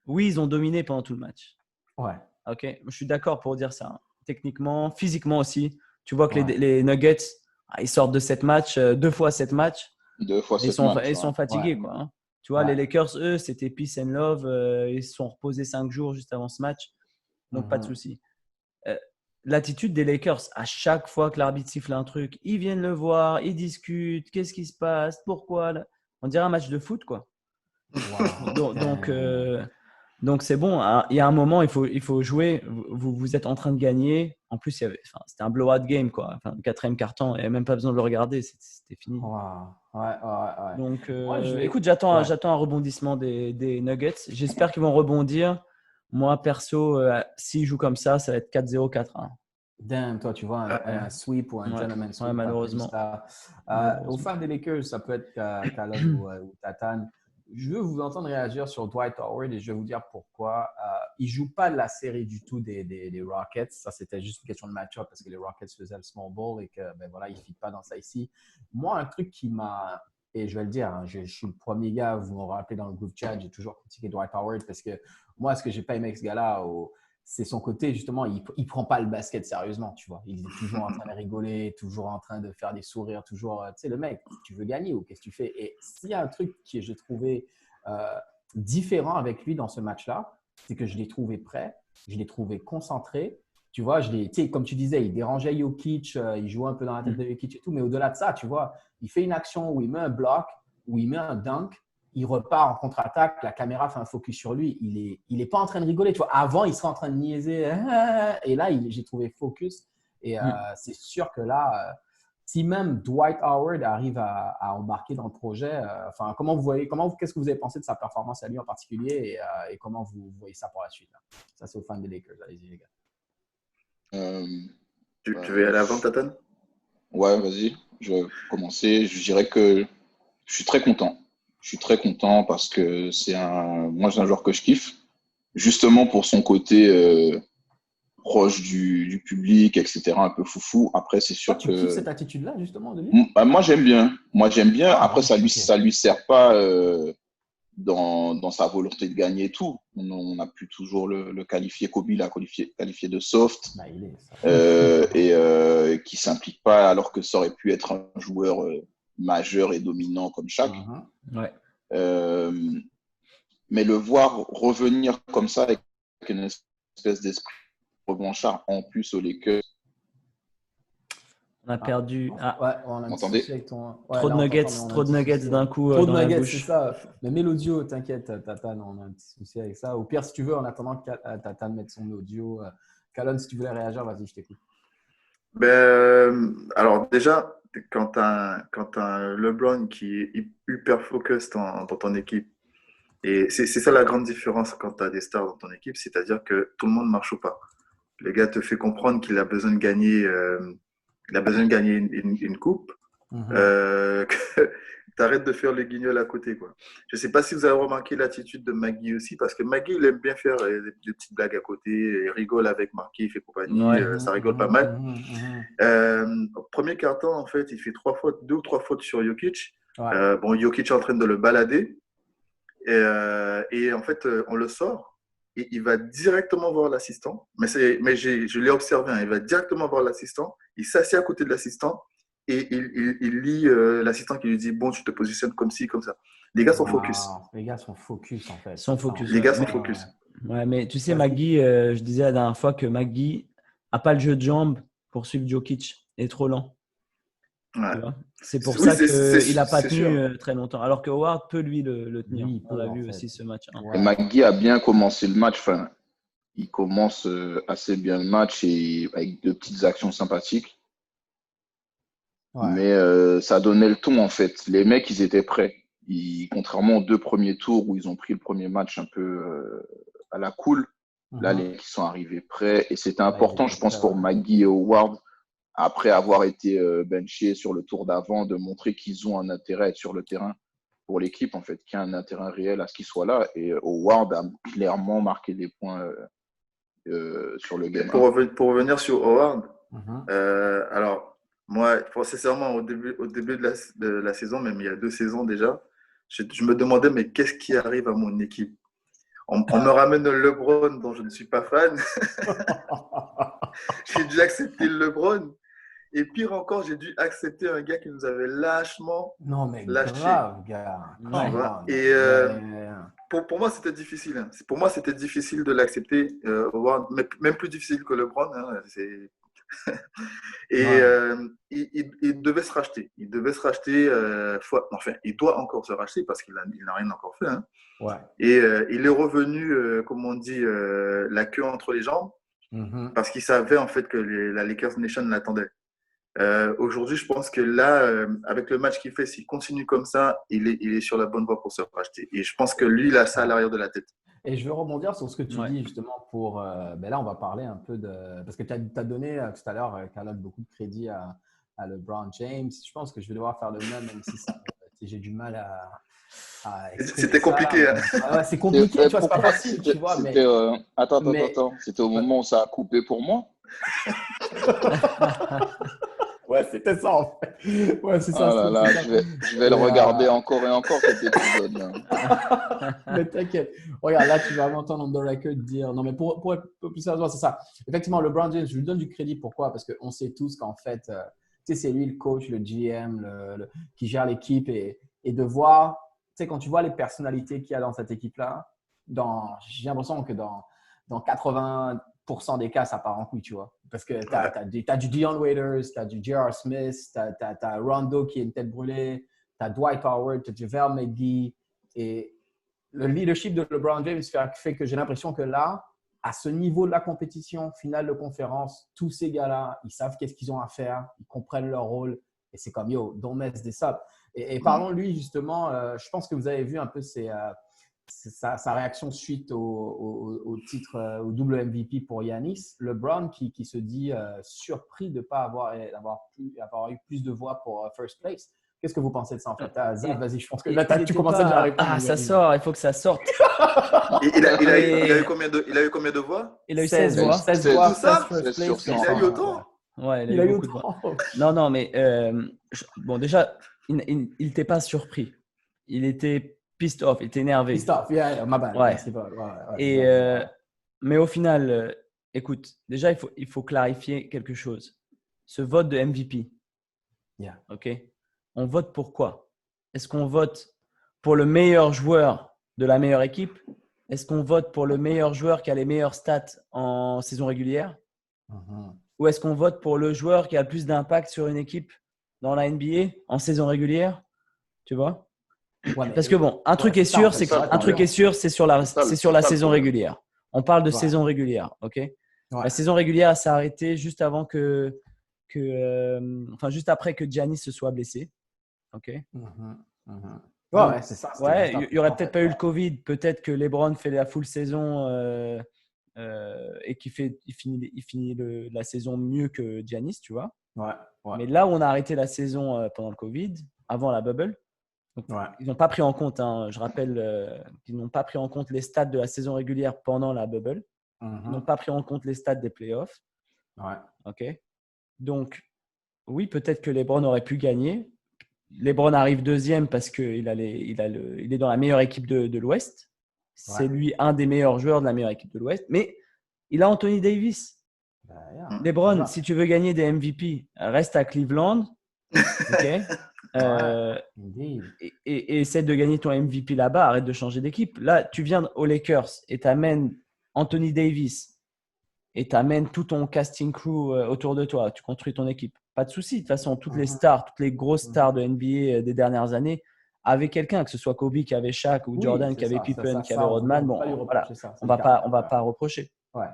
Oui, ils ont dominé pendant tout le match. Ouais. Ok, je suis d'accord pour dire ça. Techniquement, physiquement aussi. Tu vois que les Nuggets, ils sortent de 7 matchs, 2 fois 7 matchs. Ils sont fatigués, quoi. Hein. Tu vois, les Lakers, eux, c'était peace and love. Ils se sont reposés 5 jours juste avant ce match. Donc, pas de souci. L'attitude des Lakers, à chaque fois que l'arbitre siffle un truc, ils viennent le voir, ils discutent, qu'est-ce qui se passe, pourquoi. On dirait un match de foot, quoi. Wow. Donc, c'est bon. Il y a un moment, il faut jouer. Vous êtes en train de gagner. En plus, c'était un blowout game, quoi. Enfin, le 4e quart-temps, il n'y avait même pas besoin de le regarder. C'était fini. Wow. Ouais. Donc, écoute, j'attends un rebondissement des Nuggets. J'espère qu'ils vont rebondir. Moi, perso, s'ils jouent comme ça va être 4-0, 4-1. Damn, toi, tu vois un sweep ou un gentleman sweep. Malheureusement. Aux fans des Lakers, ça peut être Calonne ou Tatane. Je veux vous entendre réagir sur Dwight Howard et je vais vous dire pourquoi. Il ne joue pas la série du tout des Rockets. Ça, c'était juste une question de match-up parce que les Rockets faisaient le small ball et que, il ne fit pas dans ça ici. Moi, un truc qui m'a… Et je vais le dire, hein, je suis le premier gars, vous me rappelez dans le groupe chat, j'ai toujours critiqué Dwight Howard parce que moi, ce que je n'ai pas aimé avec ce gars-là, c'est son côté, justement, il ne prend pas le basket sérieusement, tu vois. Il est toujours en train de rigoler, toujours en train de faire des sourires, toujours, tu sais, le mec, tu veux gagner ou qu'est-ce que tu fais? Et s'il y a un truc que j'ai trouvé différent avec lui dans ce match-là, c'est que je l'ai trouvé prêt, je l'ai trouvé concentré. Tu vois, tu sais, comme tu disais, il dérangeait Jokic, il jouait un peu dans la tête de Jokic et tout, mais au-delà de ça, tu vois, il fait une action où il met un bloc, où il met un dunk, il repart en contre-attaque, la caméra fait un focus sur lui, il est pas en train de rigoler. Tu vois, avant, il serait en train de niaiser, et là, j'ai trouvé focus. Et c'est sûr que là, si même Dwight Howard arrive à embarquer dans le projet, qu'est-ce que vous avez pensé de sa performance à lui en particulier et comment vous voyez ça pour la suite là? Ça, c'est aux fans des Lakers. Allez-y, les gars. Tu veux y aller avant, Tatane? Ouais, vas-y. Je vais commencer. Je dirais que je suis très content. Je suis très content parce que moi, c'est un joueur que je kiffe. Justement pour son côté proche du public, etc. Un peu foufou. Après, c'est sûr tu kiffes cette attitude-là, justement, de lui? Moi, j'aime bien. Après, ça lui sert pas dans sa volonté de gagner et tout. On a pu toujours le qualifier, Kobe l'a qualifié de soft et qui s'implique pas alors que ça aurait pu être un joueur majeur et dominant comme Shaq. Mais le voir revenir comme ça avec une espèce d'esprit revanchard en plus aux Lakers. On a perdu. On a entendez trop de nuggets d'un coup. Trop de nuggets, c'est ça. Mais mets l'audio, t'inquiète, Tatane, on a un petit souci avec ça. Au pire, si tu veux, en attendant que Tatane mette son audio. Calonne, si tu voulais réagir, vas-y, je t'écoute. Alors déjà, quand tu as un LeBron qui est hyper focus dans ton équipe, et c'est ça la grande différence quand tu as des stars dans ton équipe, c'est-à-dire que tout le monde ne marche au pas. Le gars te fait comprendre qu'il a besoin de gagner, une coupe. T'arrêtes de faire le guignol à côté, quoi. Je sais pas si vous avez remarqué l'attitude de Maggie aussi, parce que Maggie, il aime bien faire des petites blagues à côté, il rigole avec Markieff et compagnie, ça rigole pas mal. Au premier quart-temps, en fait, il fait 2 ou 3 fautes sur Jokic. Jokic est en train de le balader, et en fait, on le sort, et il va directement voir l'assistant, mais je l'ai observé, hein, il va directement voir l'assistant, il s'assied à côté de l'assistant, et il lit l'assistant qui lui dit « Bon, tu te positionnes comme ci, comme ça ». Les gars sont focus. Les gars sont focus, en fait. Les gars sont focus. Ouais, mais tu sais, Maggie, je disais la dernière fois que Maggie n'a pas le jeu de jambes poursuivre Jokic est trop lent. Ouais. C'est pour ça qu'il n'a pas tenu très longtemps. Alors que Howard peut lui le tenir. Oui, on a vu aussi ce match. Et McGee a bien commencé le match. Enfin, il commence assez bien le match et avec de petites actions sympathiques. Ouais. Mais ça donnait le ton en fait. Les mecs, ils étaient prêts. Contrairement aux 2 premiers tours où ils ont pris le premier match un peu à la cool, là, les mecs sont arrivés prêts. Et c'était important, je pense, pour McGee et Howard, après avoir été benchés sur le tour d'avant, de montrer qu'ils ont un intérêt à être sur le terrain pour l'équipe, en fait, qu'il y a un intérêt réel à ce qu'ils soient là. Et Howard a clairement marqué des points sur le game. Pour revenir sur Howard, alors, moi, sincèrement, au début de la saison, même il y a 2 saisons déjà, je me demandais, mais qu'est-ce qui arrive à mon équipe? On me ramène le LeBron dont je ne suis pas fan. J'ai dû accepter le LeBron. Et pire encore, j'ai dû accepter un gars qui nous avait lâchement lâché. Grave, gars. Et pour moi, c'était difficile. Hein. Pour moi, c'était difficile de l'accepter. Même plus difficile que LeBron. Hein. Et il devait se racheter. Il devait se racheter. Enfin, il doit encore se racheter parce qu'il n'a rien encore fait. Hein. Ouais. Et il est revenu, comme on dit, la queue entre les jambes parce qu'il savait en fait que la Lakers Nation l'attendait. Aujourd'hui, je pense que là, avec le match qu'il fait, s'il continue comme ça, il est sur la bonne voie pour se racheter. Et je pense que lui, il a ça à l'arrière de la tête. Et je veux rebondir sur ce que tu dis justement pour… là, on va parler un peu de… Parce que tu as donné tout à l'heure, Khaled, beaucoup de crédit à LeBron James. Je pense que je vais devoir faire le même si j'ai du mal à C'était compliqué. Hein. C'est compliqué, tu vois, c'est pas facile, tu vois. Attends. C'était au moment où ça a coupé pour moi. Ouais, c'était ça en fait. Ouais, c'est ça. Oh là là, je vais le regarder encore et encore cet épisode. Mais t'inquiète. Regarde, là, tu vas m'entendre on the record dire… Non, mais pour être plus sérieusement, c'est ça. Effectivement, LeBron James, je lui donne du crédit. Pourquoi? Parce qu'on sait tous qu'en fait, tu sais, c'est lui le coach, le GM, qui gère l'équipe et de voir… Tu sais, quand tu vois les personnalités qu'il y a dans cette équipe-là, j'ai l'impression que dans 80% des cas, ça part en couille, tu vois. Parce que tu as du Dion Waiters, tu as du J.R. Smith, tu as Rondo qui est une tête brûlée, tu as Dwight Howard, tu as JaVale McGee. Et le leadership de LeBron James fait que j'ai l'impression que là, à ce niveau de la compétition, finale de conférence, tous ces gars-là, ils savent qu'est-ce qu'ils ont à faire, ils comprennent leur rôle. Et c'est comme, yo, don't mess this up. Et parlons de lui, justement, je pense que vous avez vu un peu sa réaction suite au titre, au double MVP pour Giannis. LeBron qui se dit surpris de ne pas avoir eu plus de voix pour First Place. Qu'est-ce que vous pensez de ça en fait? Ziv, vas-y, je pense que là, tu commences déjà à répondre. Ah, ça sort, il faut que ça sorte. Il a eu combien de voix? Il a eu 16 voix. 16 voix, ça, First Place. Il a eu autant? Ouais, il a eu autant. Non, mais bon, déjà, il n'était pas surpris. Il était pissed off, il était énervé. Pissed off, yeah, my bad. Ouais. Mais au final, écoute, déjà, il faut clarifier quelque chose. Ce vote de MVP, ok, on vote pour quoi? Est-ce qu'on vote pour le meilleur joueur de la meilleure équipe? Est-ce qu'on vote pour le meilleur joueur qui a les meilleures stats en saison régulière? Ou est-ce qu'on vote pour le joueur qui a le plus d'impact sur une équipe dans la NBA en saison régulière? Tu vois? Parce que bon, un truc est sûr, c'est sur la saison régulière. On parle de saison régulière, ok? La saison régulière s'est arrêtée juste avant juste après que Giannis se soit blessé, ok? Ouais, c'est ça. Ouais, il y aurait peut-être pas eu le Covid, peut-être que LeBron fait la full saison et qu'il finit la saison mieux que Giannis, tu vois? Ouais. Mais là où on a arrêté la saison pendant le Covid, avant la bubble. Donc, ils n'ont pas pris en compte, je rappelle qu'ils n'ont pas pris en compte les stats de la saison régulière pendant la bubble. Ils n'ont pas pris en compte les stats des playoffs. Ok. Donc, oui, peut-être que LeBron aurait pu gagner. LeBron arrive deuxième parce qu'il est dans la meilleure équipe de l'Ouest. C'est lui un des meilleurs joueurs de la meilleure équipe de l'Ouest. Mais il a Anthony Davis. LeBron, si tu veux gagner des MVP, reste à Cleveland. Ok. Et essaie de gagner ton MVP là-bas, arrête de changer d'équipe. Là, tu viens aux Lakers et tu amènes Anthony Davis et tu amènes tout ton casting crew autour de toi. Tu construis ton équipe. Pas de souci. De toute façon, toutes les stars, toutes les grosses stars de NBA des dernières années avaient quelqu'un, que ce soit Kobe qui avait Shaq ou Jordan qui avait Pippen, qui avait Rodman. Bon, voilà, on va pas reprocher. Ouais.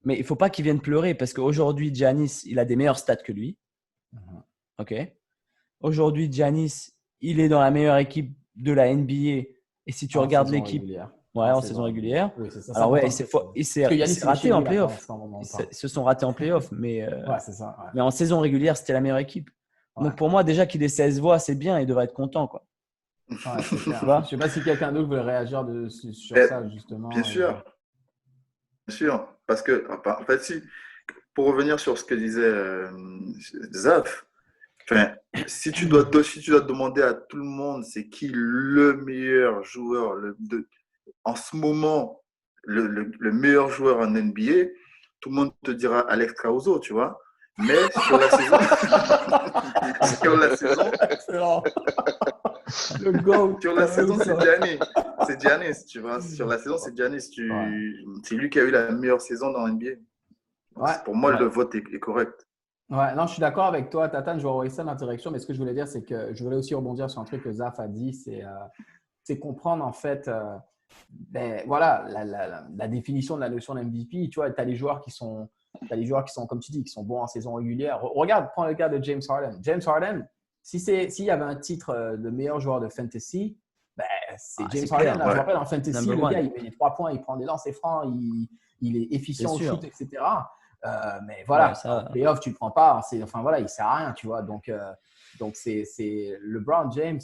Mais il ne faut pas qu'ils viennent pleurer parce qu'aujourd'hui, Giannis, il a des meilleurs stats que lui. OK. Aujourd'hui, Giannis, il est dans la meilleure équipe de la NBA. Et si tu regardes l'équipe… en saison régulière. Oui, c'est ça. Alors, il s'est raté en playoff. Ils se sont ratés en playoff. Mais, c'est ça. Ouais. Mais en saison régulière, c'était la meilleure équipe. Ouais. Donc, pour moi, déjà qu'il ait 16 voix, c'est bien. Il devrait être content, quoi. Ouais, je ne sais pas si quelqu'un d'autre voulait réagir sur ça, justement. Bien sûr. Bien sûr. Parce que, en fait, pour revenir sur ce que disait Zaf, si tu dois demander à tout le monde c'est qui le meilleur joueur en ce moment, le meilleur joueur en NBA, tout le monde te dira Alex Caruso, tu vois. Mais sur la saison, excellent. Le GOAT. Sur la saison, c'est Giannis, tu vois. Sur la saison, c'est Giannis. C'est lui qui a eu la meilleure saison dans NBA. Pour moi, le vote est correct. Ouais, non, je suis d'accord avec toi, Tatane. Je vais envoyer ça dans la direction. Mais ce que je voulais dire, c'est que je voulais aussi rebondir sur un truc que Zaf a dit. C'est comprendre, en fait, voilà, la définition de la notion d'MVP. Tu vois, tu as des joueurs qui sont, comme tu dis, qui sont bons en saison régulière. Regarde, prends le cas de James Harden. James Harden, s'il y avait un titre de meilleur joueur de fantasy, c'est James Harden. Je me rappelle, en fantasy, le gars, il met les 3 points, il prend des lancers francs, il est efficient au shoot, etc. Mais voilà, playoff, tu ne le prends pas. Enfin, voilà, il ne sert à rien, tu vois. Donc c'est LeBron James.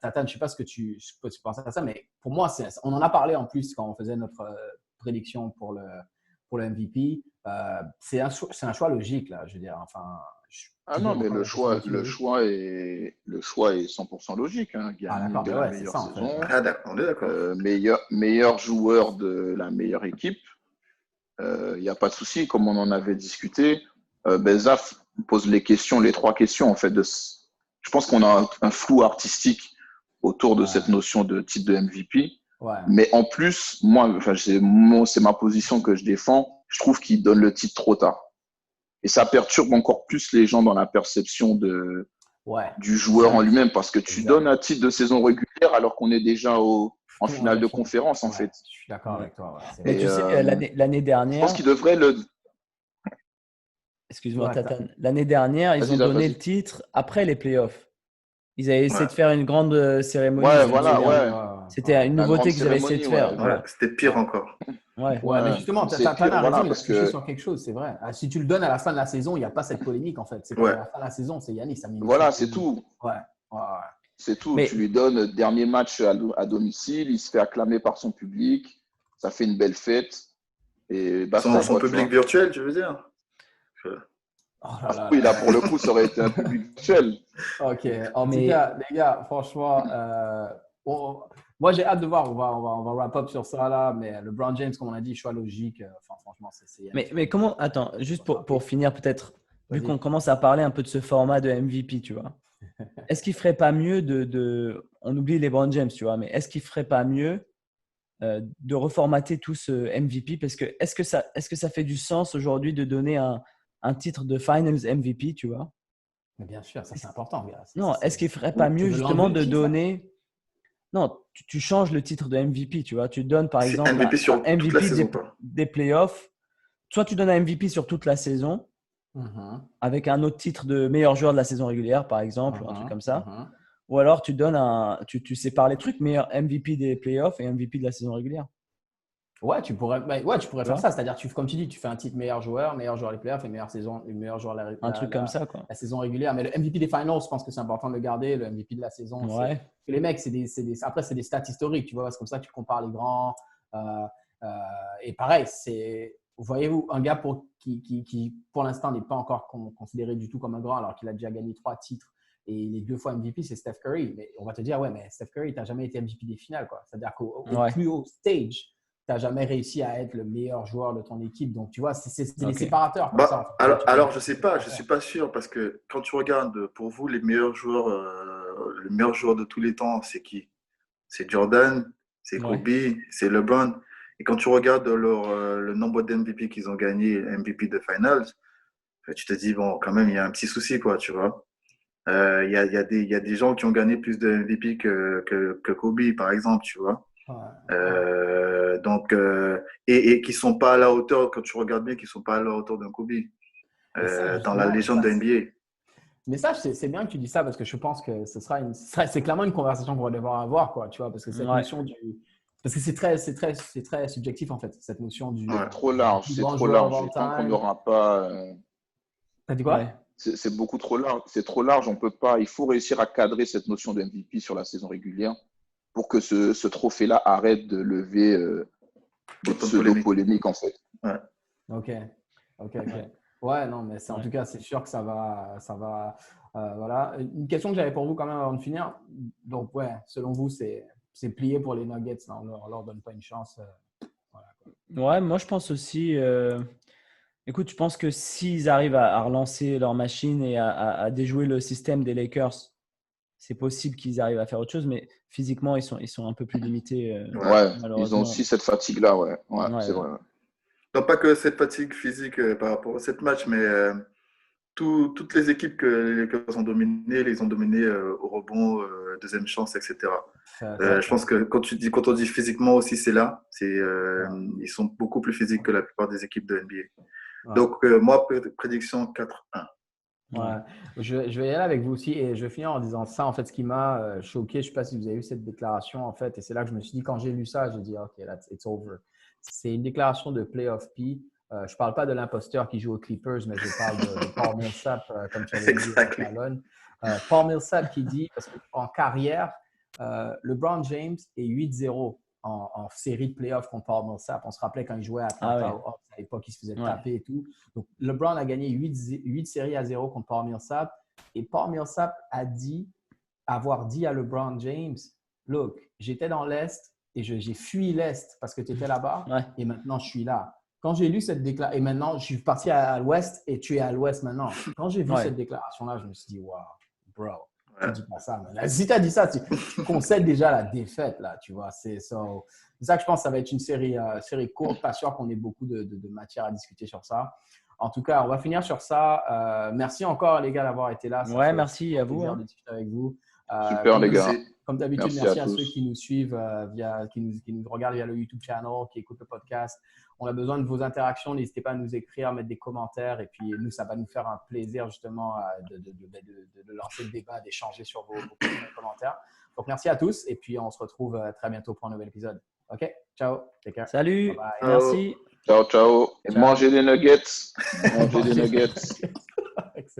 Tatane, je ne sais pas ce que tu penses à ça, mais pour moi, on en a parlé en plus quand on faisait notre prédiction pour le MVP. C'est un choix logique, là, je veux dire. Enfin, non, mais le choix est 100% logique. Hein. D'accord, de la meilleure saison. D'accord, on est d'accord. Meilleur joueur de la meilleure équipe. Il n'y a pas de souci, comme on en avait discuté. Zaf pose les 3 questions, en fait. Je pense qu'on a un flou artistique autour de cette notion de titre de MVP. Ouais. Mais en plus, moi, c'est ma position que je défends. Je trouve qu'il donne le titre trop tard. Et ça perturbe encore plus les gens dans la perception du joueur en lui-même, parce que tu donnes un titre de saison régulière alors qu'on est déjà en finale de conférence, en fait. Je suis d'accord avec toi. Mais tu sais, l'année dernière… Je pense qu'il devrait le… Excuse-moi, Tatane. L'année dernière, ils ont donné le titre après les playoffs. Ils avaient essayé de faire une grande cérémonie. C'était une nouveauté qu'ils avaient essayé de faire. Voilà. C'était pire encore. Mais justement, tu as raison, il a touché sur quelque chose, c'est vrai. Si tu le donnes à la fin de la saison, il n'y a pas cette polémique, en fait. C'est qu'à la fin de la saison, c'est Giannis. Voilà, c'est tout. C'est tout. Tu lui donnes le dernier match à domicile, il se fait acclamer par son public, ça fait une belle fête. Et son public virtuel, tu veux dire? Oui, là, pour le coup, ça aurait été un public virtuel. Ok. En tout cas, les gars, franchement, moi, j'ai hâte de voir. On va wrap up sur ça, là. Mais LeBron James, comme on a dit, choix logique. Franchement, c'est… Mais comment… Attends, juste pour finir, peut-être, vu qu'on commence à parler un peu de ce format de MVP, tu vois. Est-ce qu'il ne ferait pas mieux on oublie LeBron James, tu vois, mais est-ce qu'il ne ferait pas mieux de reformater tout ce MVP? Parce que est-ce que ça fait du sens aujourd'hui de donner un titre de Finals MVP, tu vois? Mais bien sûr, ça c'est important, gars. Non, est-ce qu'il ne ferait pas mieux justement de donner… Non, tu changes le titre de MVP, tu vois. Tu donnes par exemple MVP sur toute la saison, des playoffs. Soit tu donnes un MVP sur toute la saison avec un autre titre de meilleur joueur de la saison régulière, par exemple, ou un truc comme ça. Ou alors tu donnes tu sépares les trucs, meilleur MVP des playoffs et MVP de la saison régulière. Ouais, tu pourrais faire ça. C'est-à-dire, comme tu dis, tu fais un titre meilleur joueur des playoffs et meilleur joueur la saison régulière. Mais le MVP des finals, je pense que c'est important de le garder. Le MVP de la saison, les mecs, après, c'est des stats historiques, tu vois. C'est comme ça que tu compares les grands. Et pareil, voyez-vous, un gars qui pour l'instant, n'est pas encore considéré du tout comme un grand, alors qu'il a déjà gagné 3 titres et il est 2 fois MVP, c'est Steph Curry. Mais on va te dire, mais Steph Curry, tu n'as jamais été MVP des finales, quoi. C'est-à-dire qu'au plus haut stage, tu n'as jamais réussi à être le meilleur joueur de ton équipe. Donc, tu vois, c'est des séparateurs. Comme ça, en fait. Alors, je ne sais pas. Je ne suis pas sûr parce que quand tu regardes, pour vous, les meilleurs joueurs de tous les temps, c'est qui? C'est Jordan, c'est Kobe, c'est LeBron. Et quand tu regardes le nombre d'MVP qu'ils ont gagné, MVP de Finals, tu te dis, bon, quand même, il y a un petit souci, quoi, tu vois. Il y a des gens qui ont gagné plus de MVP que Kobe, par exemple, tu vois. Donc, et qui sont pas à la hauteur, quand tu regardes bien, qui sont pas à la hauteur d'un Kobe dans la légende de NBA. Mais ça, c'est bien que tu dis ça parce que je pense que c'est clairement une conversation qu'on va devoir avoir, quoi, tu vois, parce que cette notion parce que c'est très subjectif en fait, cette notion du. C'est trop large, c'est trop large. Et tant qu'on n'aura pas. T'as dit quoi? C'est beaucoup trop large. C'est trop large. On peut pas. Il faut réussir à cadrer cette notion de MVP sur la saison régulière pour que ce trophée-là arrête de lever des pseudo-polémiques en fait. Ouais. Ok. Ouais, non, mais en tout cas, c'est sûr que ça va. Voilà. Une question que j'avais pour vous quand même avant de finir. Donc, ouais, selon vous, c'est plié pour les Nuggets. Là. On leur donne pas une chance. Voilà. Ouais, moi je pense aussi. Écoute, je pense que s'ils arrivent à relancer leur machine et à déjouer le système des Lakers, c'est possible qu'ils arrivent à faire autre chose, mais physiquement, ils sont un peu plus limités. Ils ont aussi cette fatigue-là, c'est vrai. Non, pas que cette fatigue physique par rapport à cette match, mais toutes les équipes que les Lakers ont dominées, les ont dominées au rebond, deuxième chance, etc. Je pense que quand on dit physiquement aussi, c'est là. Ils sont beaucoup plus physiques que la plupart des équipes de NBA. Ouais. Donc, moi, prédiction 4-1. Ouais. Je vais y aller avec vous aussi et je vais finir en disant ça. En fait, ce qui m'a choqué, je ne sais pas si vous avez vu cette déclaration, en fait, et c'est là que je me suis dit, quand j'ai lu ça, j'ai dit, OK, it's over. C'est une déclaration de Playoff P. Je ne parle pas de l'imposteur qui joue aux Clippers, mais je parle de Paul Millsap, comme tu avais dit à Talon. Paul Millsap qui dit, parce qu'en carrière, LeBron James est 8-0 en série de playoffs contre Paul Millsap. On se rappelait quand il jouait à Atlanta, à l'époque, il se faisait taper et tout. Donc, LeBron a gagné 8 séries à 0 contre Paul Millsap. Et Paul Millsap avoir dit à LeBron James, « Look, j'étais dans l'Est et j'ai fui l'Est parce que tu étais là-bas et maintenant, je suis là. » Quand j'ai lu cette déclaration, et maintenant, je suis parti à l'Ouest et tu es à l'Ouest maintenant. Quand j'ai vu cette déclaration-là, je me suis dit, « Wow, bro. » Tu dis pas ça, man. Si tu as dit ça, tu concèdes déjà la défaite, là, tu vois. C'est ça que je pense que ça va être une série courte. Pas sûr qu'on ait beaucoup de matière à discuter sur ça. En tout cas, on va finir sur ça. Merci encore, les gars, d'avoir été là. Merci à vous. Plaisir de discuter avec vous. Super, les gars. Comme d'habitude, merci à ceux qui nous suivent, qui nous regardent via le YouTube channel, qui écoutent le podcast. On a besoin de vos interactions. N'hésitez pas à nous écrire, à mettre des commentaires. Et puis, nous, ça va nous faire un plaisir, justement, de lancer le débat, d'échanger sur vos commentaires. Donc, merci à tous. Et puis, on se retrouve très bientôt pour un nouvel épisode. OK? Ciao. Take care. Salut. Bye bye. Merci. Ciao. Et mangez des nuggets. Mangez des nuggets.